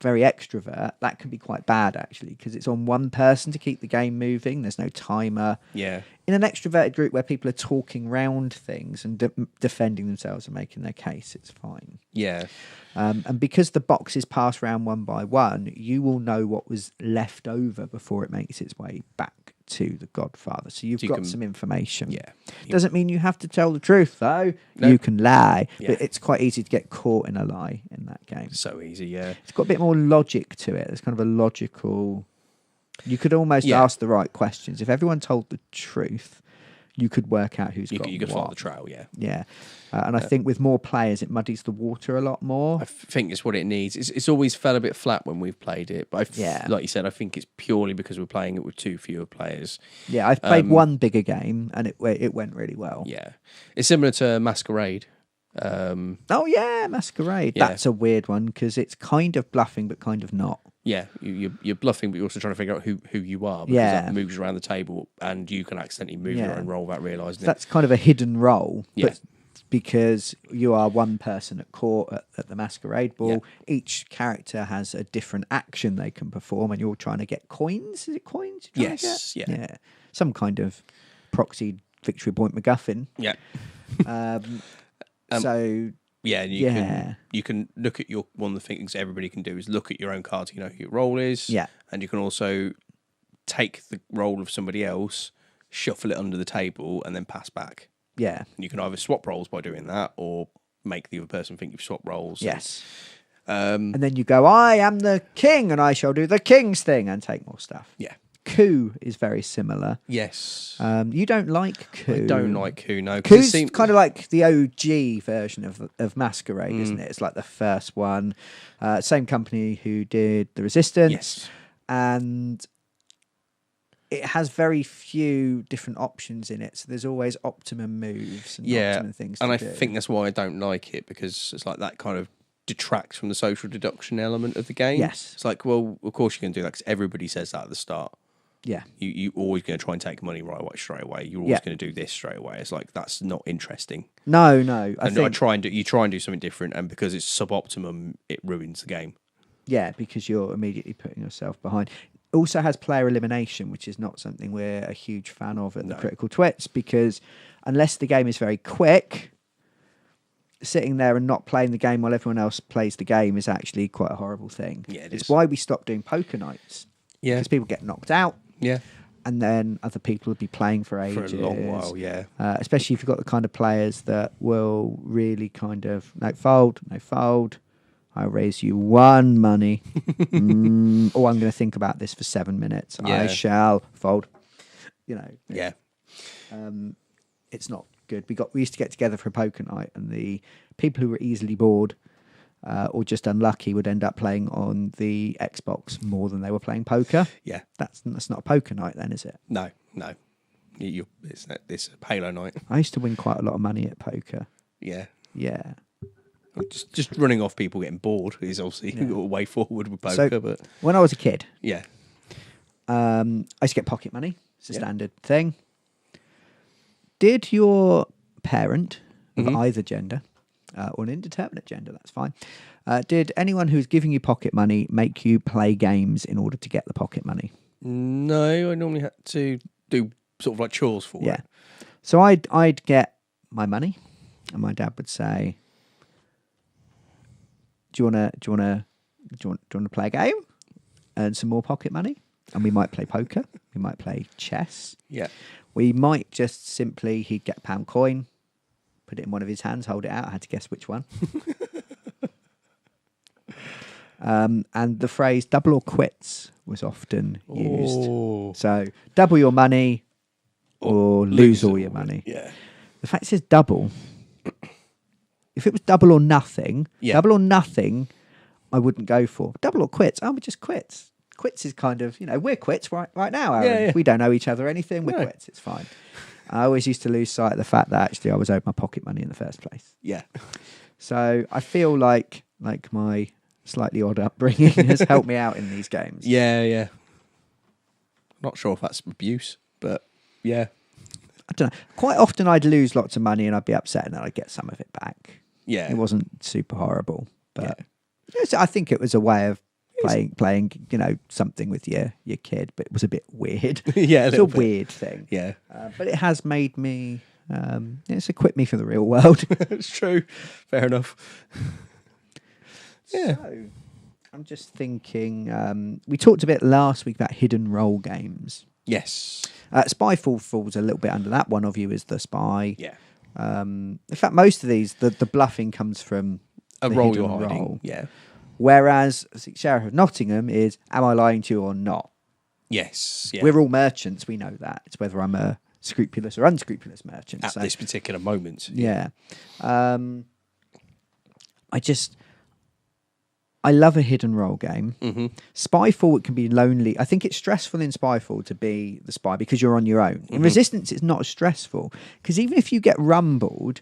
very extrovert, that can be quite bad actually, because it's on one person to keep the game moving. There's no timer. Yeah. In an extroverted group where people are talking round things and defending themselves and making their case, it's fine. Yeah. And because the boxes pass round one by one, you will know what was left over before it makes its way back to the Godfather. So you've got some information. Yeah. Doesn't mean you have to tell the truth, though. No. You can lie. Yeah. But it's quite easy to get caught in a lie in that game. So easy, yeah. It's got a bit more logic to it. There's kind of a logical... You could almost ask the right questions. If everyone told the truth, you could work out who's got what. You could follow the trail, yeah. Yeah. And I think with more players, it muddies the water a lot more. I think it's what it needs. It's always fell a bit flat when we've played it. But like you said, I think it's purely because we're playing it with too fewer players. Yeah, I've played one bigger game and it went really well. Yeah. It's similar to Masquerade. Oh, yeah, Masquerade. Yeah. That's a weird one because it's kind of bluffing but kind of not. Yeah, you're bluffing, but you're also trying to figure out who you are because that moves around the table and you can accidentally move your own roll without realising it. That's kind of a hidden role. Yeah. But because you are one person at court at the Masquerade Ball, each character has a different action they can perform and you're trying to get coins. Is it coins? Yes, yeah. Some kind of proxy victory point MacGuffin. Yeah. So... Yeah, and you can look at one of the things everybody can do is look at your own cards, you know who your role is. Yeah. And you can also take the role of somebody else, shuffle it under the table, and then pass back. Yeah. And you can either swap roles by doing that or make the other person think you've swapped roles. Yes. And then you go, I am the king and I shall do the king's thing and take more stuff. Yeah. Coup is very similar. Yes. You don't like Coup. I don't like Coup, no. Coup's kind of like the OG version of Masquerade, isn't it? It's like the first one. Same company who did The Resistance. Yes. And it has very few different options in it. So there's always optimum moves and optimum things to do. And I think that's why I don't like it, because it's like that kind of detracts from the social deduction element of the game. Yes. It's like, well, of course you can do that because everybody says that at the start. Yeah. You're always going to try and take money straight away. You're always going to do this straight away. It's like, that's not interesting. No. I think you try and do something different, and because it's suboptimum, it ruins the game. Yeah, because you're immediately putting yourself behind. It also has player elimination, which is not something we're a huge fan of at the Critical Twits, because unless the game is very quick, sitting there and not playing the game while everyone else plays the game is actually quite a horrible thing. Yeah, it's why we stopped doing poker nights. Yeah. Because people get knocked out. Yeah. and then other people will be playing for ages. For a long while, yeah. Especially if you've got the kind of players that will really kind of, no fold. I raise you 1 money. I'm going to think about this for 7 minutes. Yeah. I shall fold. Yeah. It's not good. We used to get together for a poker night, and the people who were easily bored or just unlucky would end up playing on the Xbox more than they were playing poker. Yeah. That's not a poker night then, is it? No. It's a Halo night. I used to win quite a lot of money at poker. Yeah. Yeah. Just running off people getting bored is obviously a way forward with poker. But when I was a kid, I used to get pocket money. It's a standard thing. Did your parent of either gender, or an indeterminate gender, that's fine, did anyone who's giving you pocket money make you play games in order to get the pocket money? No, I normally had to do sort of like chores for it. So I'd get my money, and my dad would say, "Do you wanna play a game? Earn some more pocket money?" And we might play poker. We might play chess. Yeah. We might just simply, he'd get a pound coin, put it in one of his hands, hold it out. I had to guess which one. And the phrase double or quits was often used. So double your money or lose all your money. Yeah. The fact it says double, if it was double or nothing, I wouldn't go for. Double or quits, we just quits. Quits is kind of, we're quits right now, Aaron. Yeah. We don't owe each other anything. We're quits. It's fine. I always used to lose sight of the fact that actually I was owed my pocket money in the first place. Yeah. So I feel like my slightly odd upbringing has helped me out in these games. Yeah. Not sure if that's abuse, but yeah. I don't know. Quite often I'd lose lots of money and I'd be upset, and then I'd get some of it back. Yeah. It wasn't super horrible, but I think it was a way of playing, something with your kid, but it was a bit weird. Yeah, it's a weird thing. Yeah, but it has made me. It's equipped me for the real world. It's true. Fair enough. Yeah. So, I'm just thinking. We talked a bit last week about hidden role games. Yes. Spyfall falls a little bit under that. One of you is the spy. Yeah. In fact, most of these, the bluffing comes from a role you're hiding. Yeah. Whereas Sheriff of Nottingham is, am I lying to you or not? Yes. Yeah. We're all merchants. We know that. It's whether I'm a scrupulous or unscrupulous merchant. At this particular moment. Yeah. I love a hidden role game. Mm-hmm. Spyfall, it can be lonely. I think it's stressful in Spyfall to be the spy because you're on your own. In Resistance, it's not as stressful because even if you get rumbled,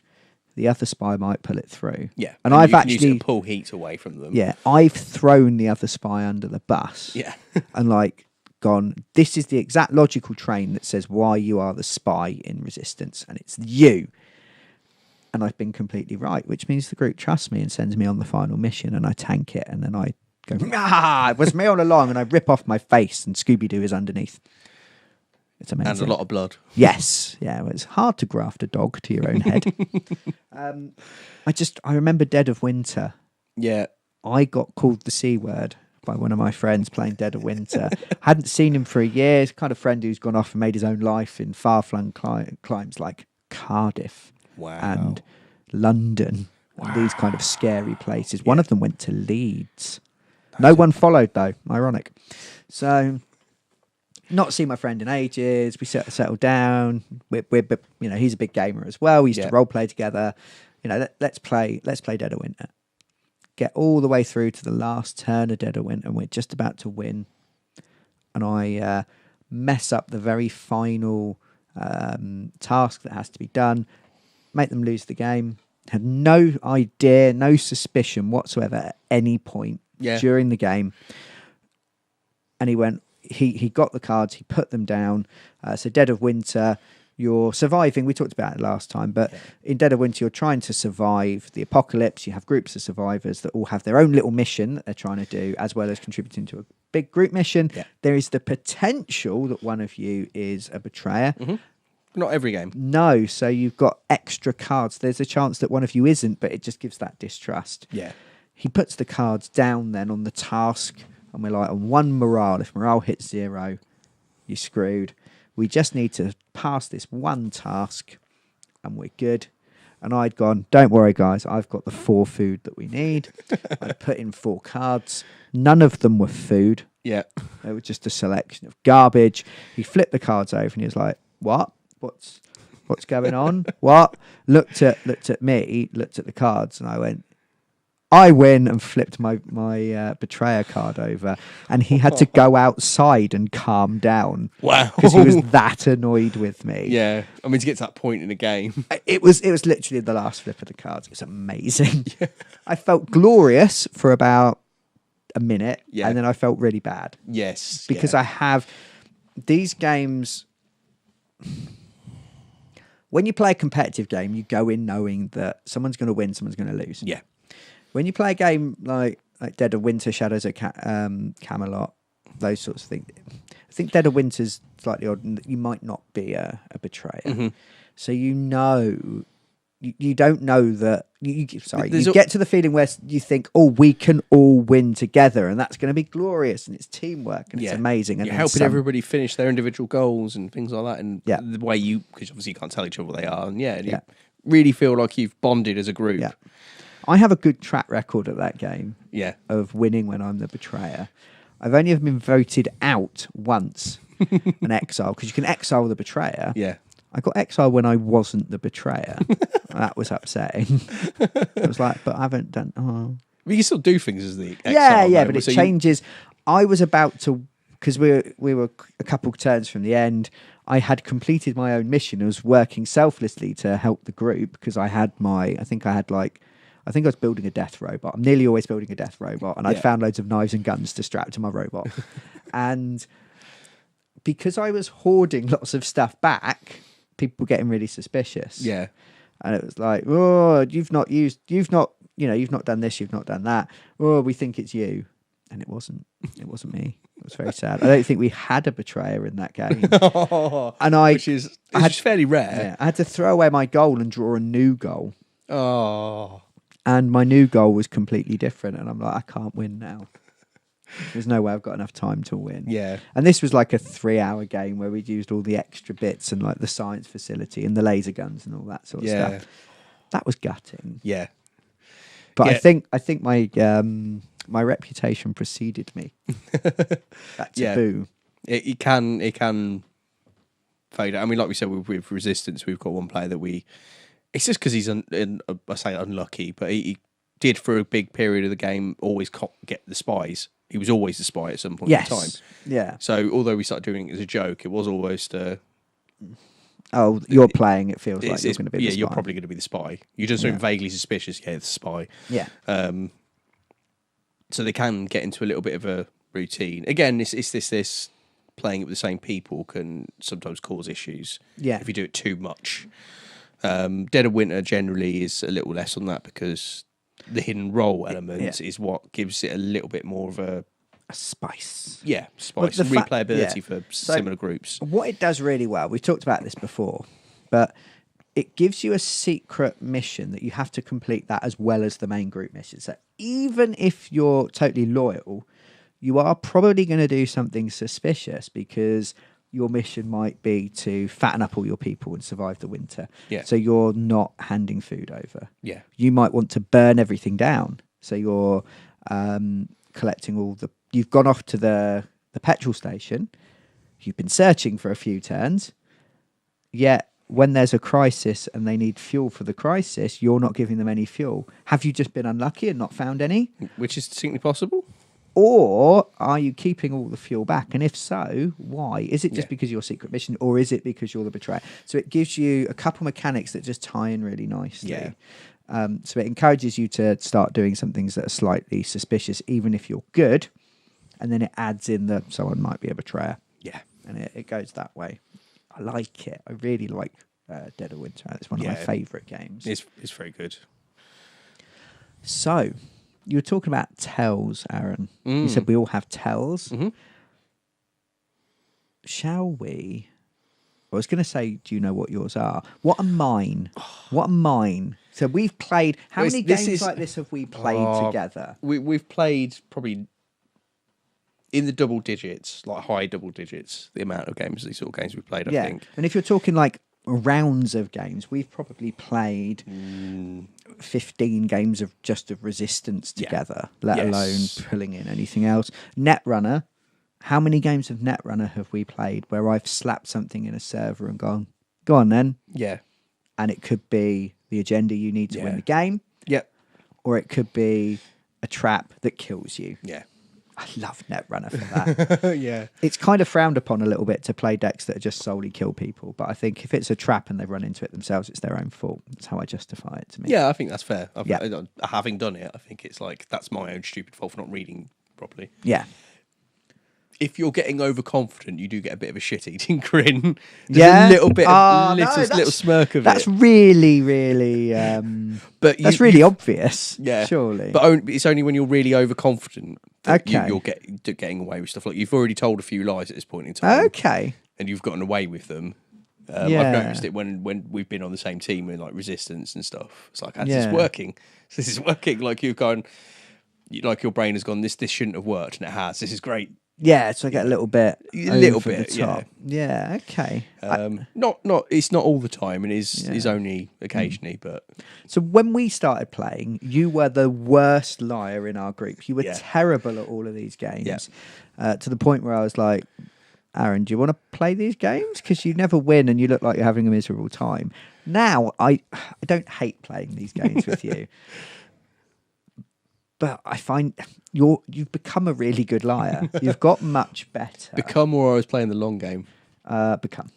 the other spy might pull it through. Yeah, and I've actually use it to pull heat away from them. Yeah, I've thrown the other spy under the bus. Yeah, and gone. This is the exact logical train that says why you are the spy in Resistance, and it's you. And I've been completely right, which means the group trusts me and sends me on the final mission, and I tank it, and then I go, it was me all along, and I rip off my face, and Scooby-Doo is underneath. It's amazing. And a lot of blood. Yes. Yeah, well, it's hard to graft a dog to your own head. I remember Dead of Winter. Yeah. I got called the C word by one of my friends playing Dead of Winter. Hadn't seen him for a year. It's kind of friend who's gone off and made his own life in far-flung climes like Cardiff and London and these kind of scary places. One of them went to Leeds. No one followed, though. Ironic. So, not seen my friend in ages. We settled down. We're he's a big gamer as well. We used to role play together. Let's play Dead of Winter. Get all the way through to the last turn of Dead of Winter, and we're just about to win. And I mess up the very final task that has to be done. Make them lose the game. Had no idea, no suspicion whatsoever at any point during the game. And he went. He got the cards. He put them down. So Dead of Winter, you're surviving. We talked about it last time, but in Dead of Winter, you're trying to survive the apocalypse. You have groups of survivors that all have their own little mission that they're trying to do, as well as contributing to a big group mission. Yeah. There is the potential that one of you is a betrayer. Mm-hmm. Not every game. No, so you've got extra cards. There's a chance that one of you isn't, but it just gives that distrust. Yeah. He puts the cards down then on the task, and we're like, on one morale. If morale hits 0, you're screwed. We just need to pass this one task and we're good. And I'd gone, don't worry, guys, I've got the 4 food that we need. I'd put in 4 cards. None of them were food. Yeah. They were just a selection of garbage. He flipped the cards over and he was like, what? What's going on? What? Looked at me, looked at the cards, and I went, I win, and flipped my betrayer card over, and he had to go outside and calm down. Wow, because he was that annoyed with me. Yeah, I mean, to get to that point in a game, it was literally the last flip of the cards. It was amazing. Yeah. I felt glorious for about a minute, and then I felt really bad. Yes, because I have these games. When you play a competitive game, you go in knowing that someone's going to win, someone's going to lose. Yeah. When you play a game like Dead of Winter, Shadows of Camelot, those sorts of things, I think Dead of Winter's slightly odd in that you might not be a betrayer. Mm-hmm. So you don't know that. You get to the feeling where you think, oh, we can all win together, and that's going to be glorious, and it's teamwork, and it's amazing. And you're helping everybody finish their individual goals and things like that, and the way because obviously you can't tell each other what they are, and you really feel like you've bonded as a group. Yeah. I have a good track record at that game. Yeah. Of winning when I'm the betrayer. I've only ever been voted out once, an exile, because you can exile the betrayer. Yeah. I got exiled when I wasn't the betrayer. That was upsetting. I was like, but I haven't done. Oh. But you can still do things as the exile. Yeah, but it changes. I was about to, because we were a couple turns from the end. I had completed my own mission. I was working selflessly to help the group because I think I was building a death robot. I'm nearly always building a death robot, and I'd found loads of knives and guns to strap to my robot. And because I was hoarding lots of stuff back, people were getting really suspicious. Yeah. And it was like, oh, you've not done this, you've not done that. Oh, we think it's you. And it wasn't me. It was very sad. I don't think we had a betrayer in that game. Which is fairly rare. Yeah, I had to throw away my goal and draw a new goal. Oh. And my new goal was completely different. And I'm like, I can't win now. There's no way I've got enough time to win. Yeah. And this was like a 3-hour game where we'd used all the extra bits and like the science facility and the laser guns and all that sort of stuff. That was gutting. Yeah. But I think my reputation preceded me. That taboo. It can fade out. I mean, like we said with Resistance, we've got one player that it's just because he's I say unlucky, but he did for a big period of the game always get the spies. He was always the spy at some point in time. Yeah. So although we started doing it as a joke, it was almost you're playing, it feels like you're going to be the spy. Yeah, you're probably going to be the spy. You're just vaguely suspicious, it's a spy. Yeah. So they can get into a little bit of a routine. Again, it's this playing it with the same people can sometimes cause issues. Yeah. If you do it too much. Dead of Winter generally is a little less on that because the hidden role element is what gives it a little bit more of a spice. Yeah, spice. Replayability for similar groups. What it does really well, we've talked about this before, but it gives you a secret mission that you have to complete that as well as the main group mission. So even if you're totally loyal, you are probably going to do something suspicious because your mission might be to fatten up all your people and survive the winter. Yeah. So you're not handing food over. Yeah. You might want to burn everything down. So you're collecting all the... You've gone off to the petrol station. You've been searching for a few turns. Yet when there's a crisis and they need fuel for the crisis, you're not giving them any fuel. Have you just been unlucky and not found any? Which is distinctly possible. Or are you keeping all the fuel back? And if so, why? Is it just because your secret mission, or is it because you're the betrayer? So it gives you a couple mechanics that just tie in really nicely. Yeah. So it encourages you to start doing some things that are slightly suspicious, even if you're good. And then it adds in that someone might be a betrayer. Yeah. And it goes that way. I like it. I really like Dead of Winter. It's one of my favourite games. It's very good. So... You were talking about tells, Aaron. You said we all have tells. Mm-hmm. Shall we? I was going to say, do you know what yours are? What are mine? What are mine? So we've played... How many games like this have we played together? We've played probably in the double digits, like high double digits, the amount of games, these sort of games we've played, I think. And if you're talking like rounds of games, we've probably played 15 games of Resistance together, let alone pulling in anything else. Netrunner, how many games of Netrunner have we played where I've slapped something in a server and gone, go on then? Yeah. And it could be the agenda you need to win the game. Yep. Or it could be a trap that kills you. Yeah. I love Netrunner for that. Yeah. It's kind of frowned upon a little bit to play decks that just solely kill people. But I think if it's a trap and they run into it themselves, it's their own fault. That's how I justify it to me. Yeah, I think that's fair. Having done it, I think it's like, that's my own stupid fault for not reading properly. Yeah. If you're getting overconfident, you do get a bit of a shit-eating grin. There's a little bit of little smirk of that's really, really... but that's really obvious, surely. But it's only when you're really overconfident that you're getting away with stuff. Like, you've already told a few lies at this point in time. Okay. And you've gotten away with them. I've noticed it when we've been on the same team with like Resistance and stuff. It's like, this is working. This is working. Like, you've gone... Like, your brain has gone, this shouldn't have worked, and it has. This is great. Yeah, so I get a little bit over the top. Yeah, okay. It's not all the time, and is only occasionally. But so when we started playing, you were the worst liar in our group. You were terrible at all of these games, to the point where I was like, Aaron, do you want to play these games? Because you never win, and you look like you're having a miserable time. Now I don't hate playing these games with you. But I find you've become a really good liar. You've got much better. Become, or I was playing the long game? Become.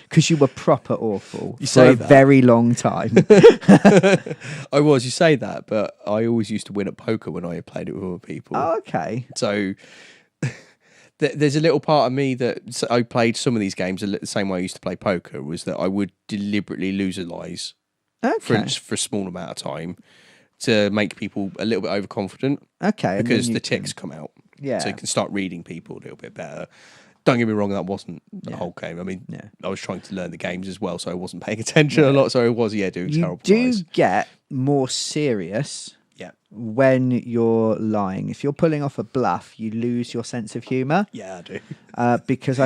Because you were proper awful for a very long time. I was, you say that, but I always used to win at poker when I played it with other people. Oh, okay. So there's a little part of me that I played some of these games the same way I used to play poker, was that I would deliberately lose a lies for a small amount of time, to make people a little bit overconfident. Okay. Because the ticks come out. Yeah. So you can start reading people a little bit better. Don't get me wrong, that wasn't the whole game. I mean, I was trying to learn the games as well, so I wasn't paying attention a lot. So I was, doing terrible lies. You do get more serious when you're lying. If you're pulling off a bluff, you lose your sense of humour. Yeah, I do. Because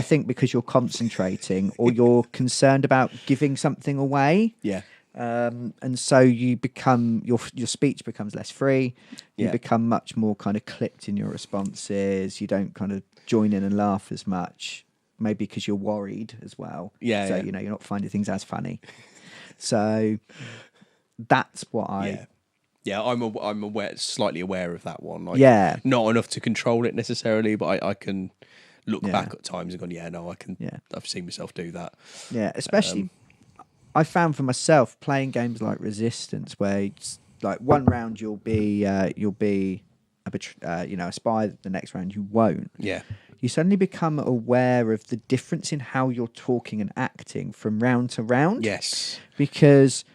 you're concentrating or you're concerned about giving something away. Yeah. And so you become your speech becomes less free. You become much more kind of clipped in your responses. You don't kind of join in and laugh as much, maybe because you're worried as well. So you're not finding things as funny. So that's what I. Yeah, I'm aware, slightly aware of that one. Like, not enough to control it necessarily, but I can look back at times and go, I can. Yeah. I've seen myself do that. Yeah, especially. I found for myself playing games like Resistance, where it's like one round you'll be a spy, the next round you won't. Yeah, you suddenly become aware of the difference in how you're talking and acting from round to round. Yes, because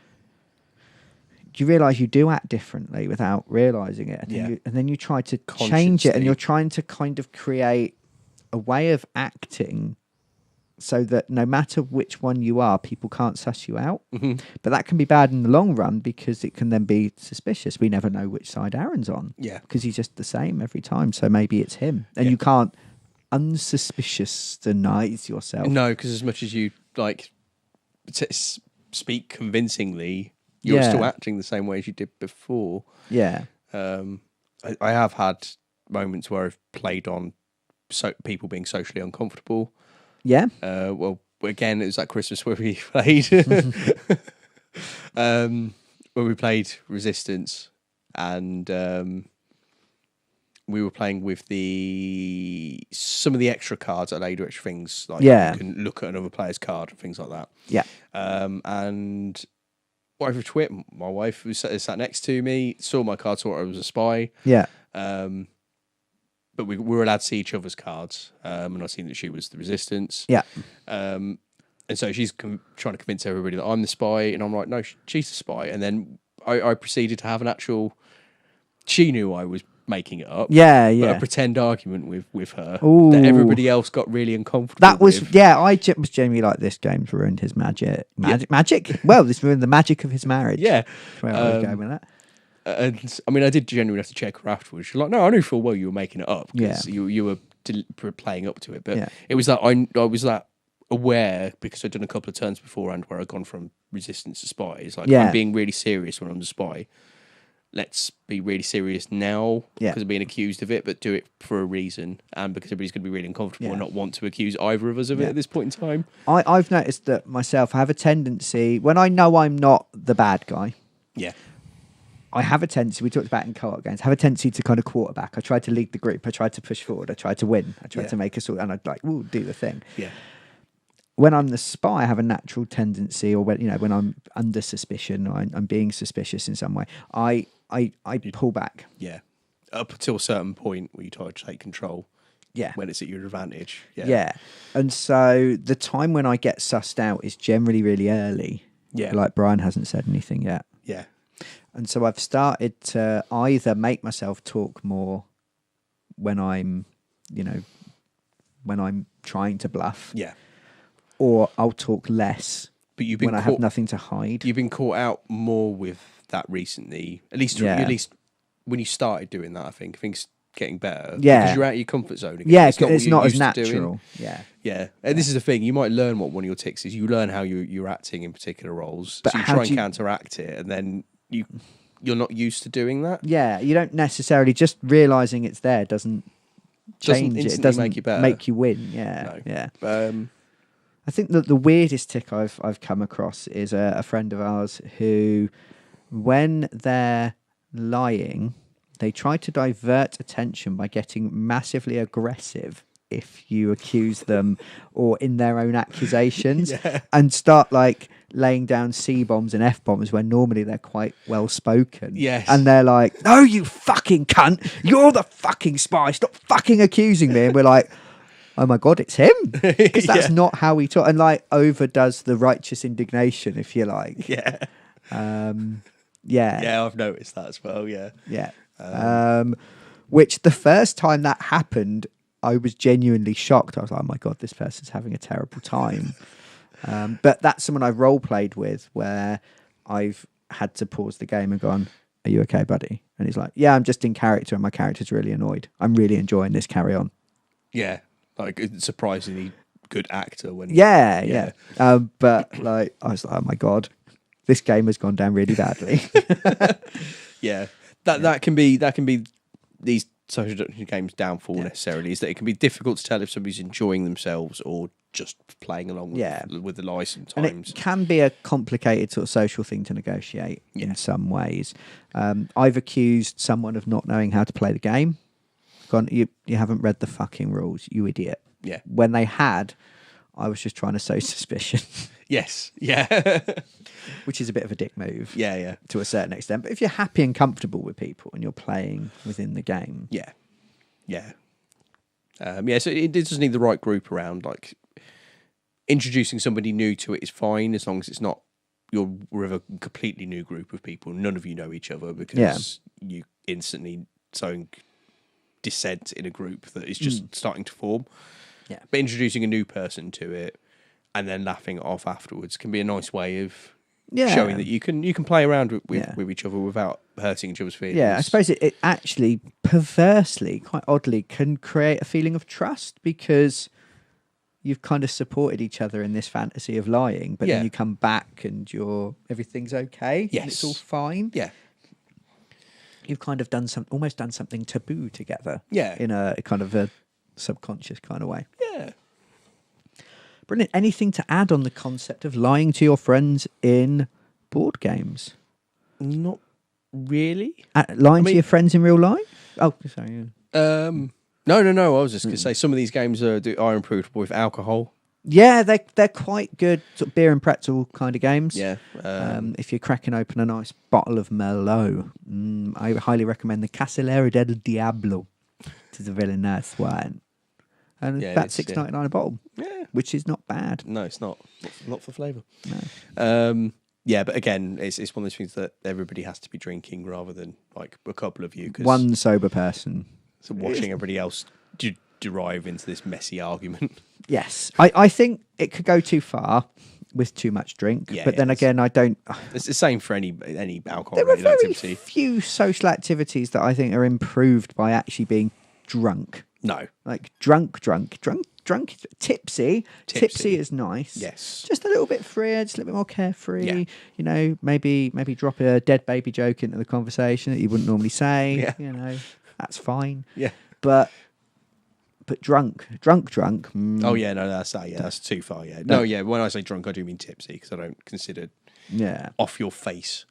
you realise you do act differently without realising it, and then you try to change it, and you're trying to kind of create a way of acting so that no matter which one you are, people can't suss you out. Mm-hmm. But that can be bad in the long run because it can then be suspicious. We never know which side Aaron's on. Yeah. Because he's just the same every time. So maybe it's him. And you can't unsuspicious-denize yourself. No, because as much as you speak convincingly, you're still acting the same way as you did before. Yeah. I have had moments where I've played on people being socially uncomfortable. Yeah. Well, again, it was that Christmas where we played, when we played Resistance, and we were playing with some of the extra cards that do extra things, like you can look at another player's card and things like that. Yeah. And wife of Twit, my wife, who sat next to me, saw my card, thought I was a spy. Yeah. But we were allowed to see each other's cards, and I seen that she was the Resistance. Yeah. And so she's trying to convince everybody that I'm the spy, and I'm like, no, she's the spy. And then I proceeded to have an actual... She knew I was making it up. Yeah, yeah. But a pretend argument with her. Ooh. That everybody else got really uncomfortable That was... with. Yeah, I was genuinely like, this game's ruined his magic. Magic? Well, this ruined the magic of his marriage. Yeah. That's where I was going with that. And I mean, I did genuinely have to check her afterwards. She's like, "No, I knew full well you were making it up because you were playing up to it." But it was that I was that aware because I'd done a couple of turns beforehand where I'd gone from resistance to spy. It's like I'm being really serious when I'm the spy. Let's be really serious now because of being accused of it, but do it for a reason and because everybody's going to be really uncomfortable and not want to accuse either of us of it at this point in time. I've noticed that myself. I have a tendency when I know I'm not the bad guy. Yeah. I have a tendency, we talked about in co-op games, have a tendency to kind of quarterback. I try to lead the group. I try to push forward. I try to win. I try to make us all, and I'd like, do the thing. Yeah. When I'm the spy, I have a natural tendency, or when I'm under suspicion, or I'm being suspicious in some way, I pull back. Yeah. Up until a certain point where you try to take control. Yeah. When it's at your advantage. Yeah. Yeah. And so the time when I get sussed out is generally really early. Yeah. Like Brian hasn't said anything yet. Yeah. And so I've started to either make myself talk more when I'm, when I'm trying to bluff. Yeah. Or I'll talk less but you've been when I have nothing to hide. You've been caught out more with that recently. At least when you started doing that, I think things getting better. Yeah. Because you're out of your comfort zone again. Yeah, it's not as natural. Yeah. Yeah. And this is the thing. You might learn what one of your tics is. You learn how you're acting in particular roles. But so you try and counteract it, and then you're not used to doing that. Yeah, you don't necessarily, just realising it's there doesn't change it. It doesn't make you better. Make you win. Yeah. No. Yeah. I think that the weirdest tick I've come across is a friend of ours who, when they're lying, they try to divert attention by getting massively aggressive if you accuse them or in their own accusations and start like laying down C-bombs and F-bombs when normally they're quite well spoken. Yes. And they're like, "No, you fucking cunt. You're the fucking spy. Stop fucking accusing me." And we're like, "Oh my God, it's him." Because that's not how he talks. And like overdoes the righteous indignation, if you like. Yeah. Yeah, I've noticed that as well. Yeah. Yeah. Which the first time that happened, I was genuinely shocked. I was like, "Oh my God, this person's having a terrible time." But that's someone I've role played with where I've had to pause the game and gone, "Are you okay, buddy?" And he's like, "Yeah, I'm just in character and my character's really annoyed. I'm really enjoying this. Carry on." Yeah. Like a surprisingly good actor when Yeah. But like I was like, "Oh my God, this game has gone down really badly." Yeah. That can be these social deduction games' downfall necessarily, is that it can be difficult to tell if somebody's enjoying themselves or just playing along with the lie sometimes. And it can be a complicated sort of social thing to negotiate in some ways. I've accused someone of not knowing how to play the game. Gone, you haven't read the fucking rules, you idiot. Yeah. When they had, I was just trying to sow suspicion. Yes. Yeah. Which is a bit of a dick move. Yeah. To a certain extent. But if you're happy and comfortable with people and you're playing within the game. Yeah. So it does need the right group around. Like introducing somebody new to it is fine as long as it's not you're with a completely new group of people. None of you know each other because you instantly sowing dissent in a group that is just starting to form. Yeah. But introducing a new person to it and then laughing it off afterwards can be a nice way of showing that you can play around with each other without hurting each other's feelings. Yeah, I suppose it actually perversely, quite oddly, can create a feeling of trust because you've kind of supported each other in this fantasy of lying, but then you come back and everything's okay. Yes. And it's all fine. Yeah. You've kind of almost done something taboo together. Yeah. In a kind of a subconscious kind of way. Yeah. Brilliant. Anything to add on the concept of lying to your friends in board games? Not really. Lying to your friends in real life? Oh, sorry. No. I was just going to say some of these games are improved with alcohol. Yeah, they're quite good sort of beer and pretzel kind of games. Yeah. If you're cracking open a nice bottle of Merlot, I highly recommend the Castellera del Diablo. It is a really nice wine. And it's about $6.99 a bottle. Yeah. Which is not bad. No, it's not. Not for flavour. No. Yeah, but again, it's one of those things that everybody has to be drinking rather than like a couple of you. 'Cause one sober person. So watching everybody else derive into this messy argument. Yes. I think it could go too far. with too much drink. Yeah, but then again, I don't. It's the same for any alcohol. There are very activity. few social activities that I think are improved by actually being drunk. No, like drunk, tipsy. Tipsy is nice. Yes, just a little bit freer, just a little bit more carefree. Yeah. You know, maybe drop a dead baby joke into the conversation that you wouldn't normally say. Yeah. You know, that's fine. Yeah, but drunk. Oh yeah, no, that's too far. Yeah, no, yeah. When I say drunk, I do mean tipsy because I don't consider off your face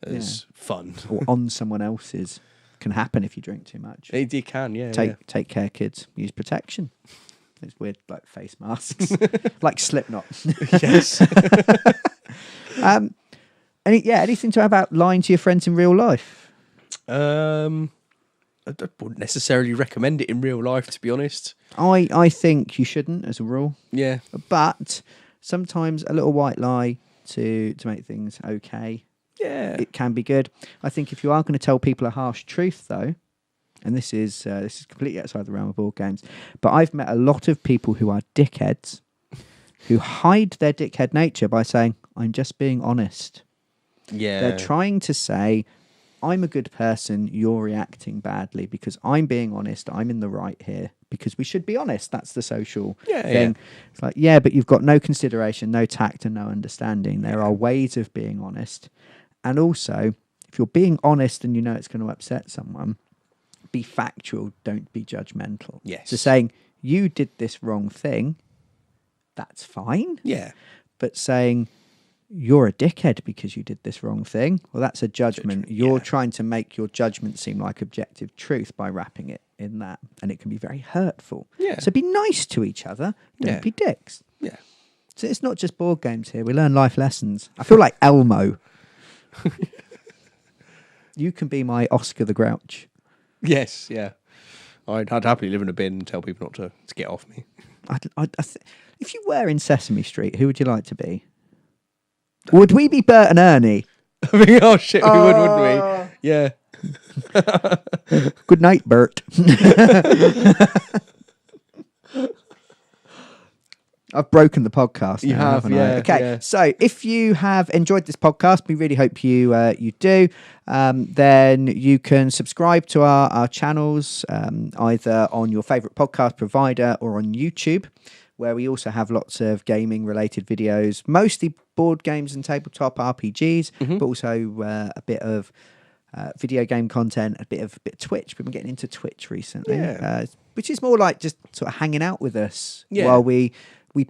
as fun or on someone else's. Can happen if you drink too much. It can, yeah. Take care, kids. Use protection. It's weird, like face masks, like Slipknot. Yes. Anything to add about lying to your friends in real life? I wouldn't necessarily recommend it in real life, to be honest. I think you shouldn't, as a rule. Yeah. But sometimes a little white lie to make things okay. Yeah, it can be good. I think if you are going to tell people a harsh truth, though, and this is completely outside the realm of board games, but I've met a lot of people who are dickheads who hide their dickhead nature by saying, "I'm just being honest." Yeah, they're trying to say, "I'm a good person. You're reacting badly because I'm being honest. I'm in the right here." Because we should be honest. That's the social thing. Yeah. It's like, yeah, but you've got no consideration, no tact, and no understanding. There are ways of being honest. And also, if you're being honest and you know it's going to upset someone, be factual, don't be judgmental. Yes. So saying, you did this wrong thing, that's fine. Yeah. But saying, you're a dickhead because you did this wrong thing, well, that's a judgment. You're trying to make your judgment seem like objective truth by wrapping it in that. And it can be very hurtful. Yeah. So be nice to each other. Don't be dicks. Yeah. So it's not just board games here. We learn life lessons. I feel like Elmo. You can be my Oscar the Grouch. Yes, yeah. I'd happily live in a bin and tell people not to get off me. If you were in Sesame Street, who would you like to be? Would we be Bert and Ernie? Oh shit, we would, wouldn't we? Yeah. Good night, Bert. I've broken the podcast. You have, yeah. Okay, so if you have enjoyed this podcast, we really hope you do. Then you can subscribe to our channels, either on your favourite podcast provider or on YouTube, where we also have lots of gaming-related videos, mostly board games and tabletop RPGs, but also a bit of video game content, a bit of Twitch. We've been getting into Twitch recently, which is more like just sort of hanging out with us while we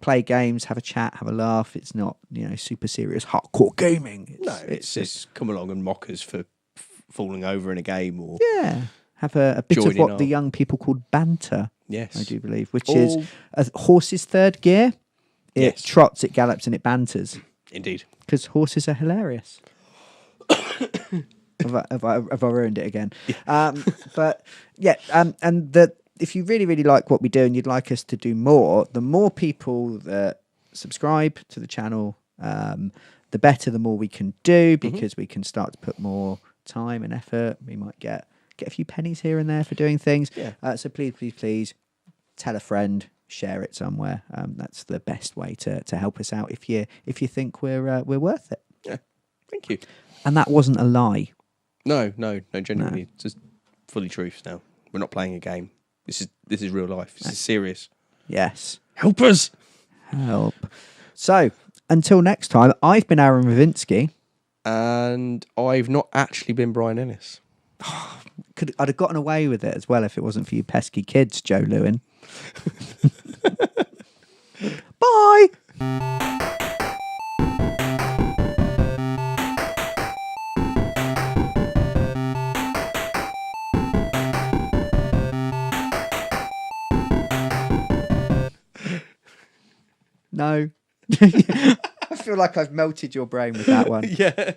play games, have a chat, have a laugh. It's not, super serious, hardcore gaming. It's just come along and mock us for falling over in a game or have a bit of what the young people call banter. Yes, I do believe, which is a horse's third gear. It trots, it gallops, and it banters. Indeed, because horses are hilarious. have I ruined it again? And if you really, really like what we do and you'd like us to do more, the more people that subscribe to the channel, the better, the more we can do, because we can start to put more time and effort. We might get a few pennies here and there for doing things. So please tell a friend, share it somewhere. That's the best way to help us out if you think we're worth it. Yeah, thank you. And that wasn't a lie. No, genuinely, it's just fully truth now. We're not playing a game. This is real life. This is serious. Yes. Help us. Help. So, until next time, I've been Aaron Ravinsky. And I've not actually been Brian Ennis. I'd have gotten away with it as well if it wasn't for you pesky kids, Joe Lewin. Bye. No. I feel like I've melted your brain with that one. Yeah.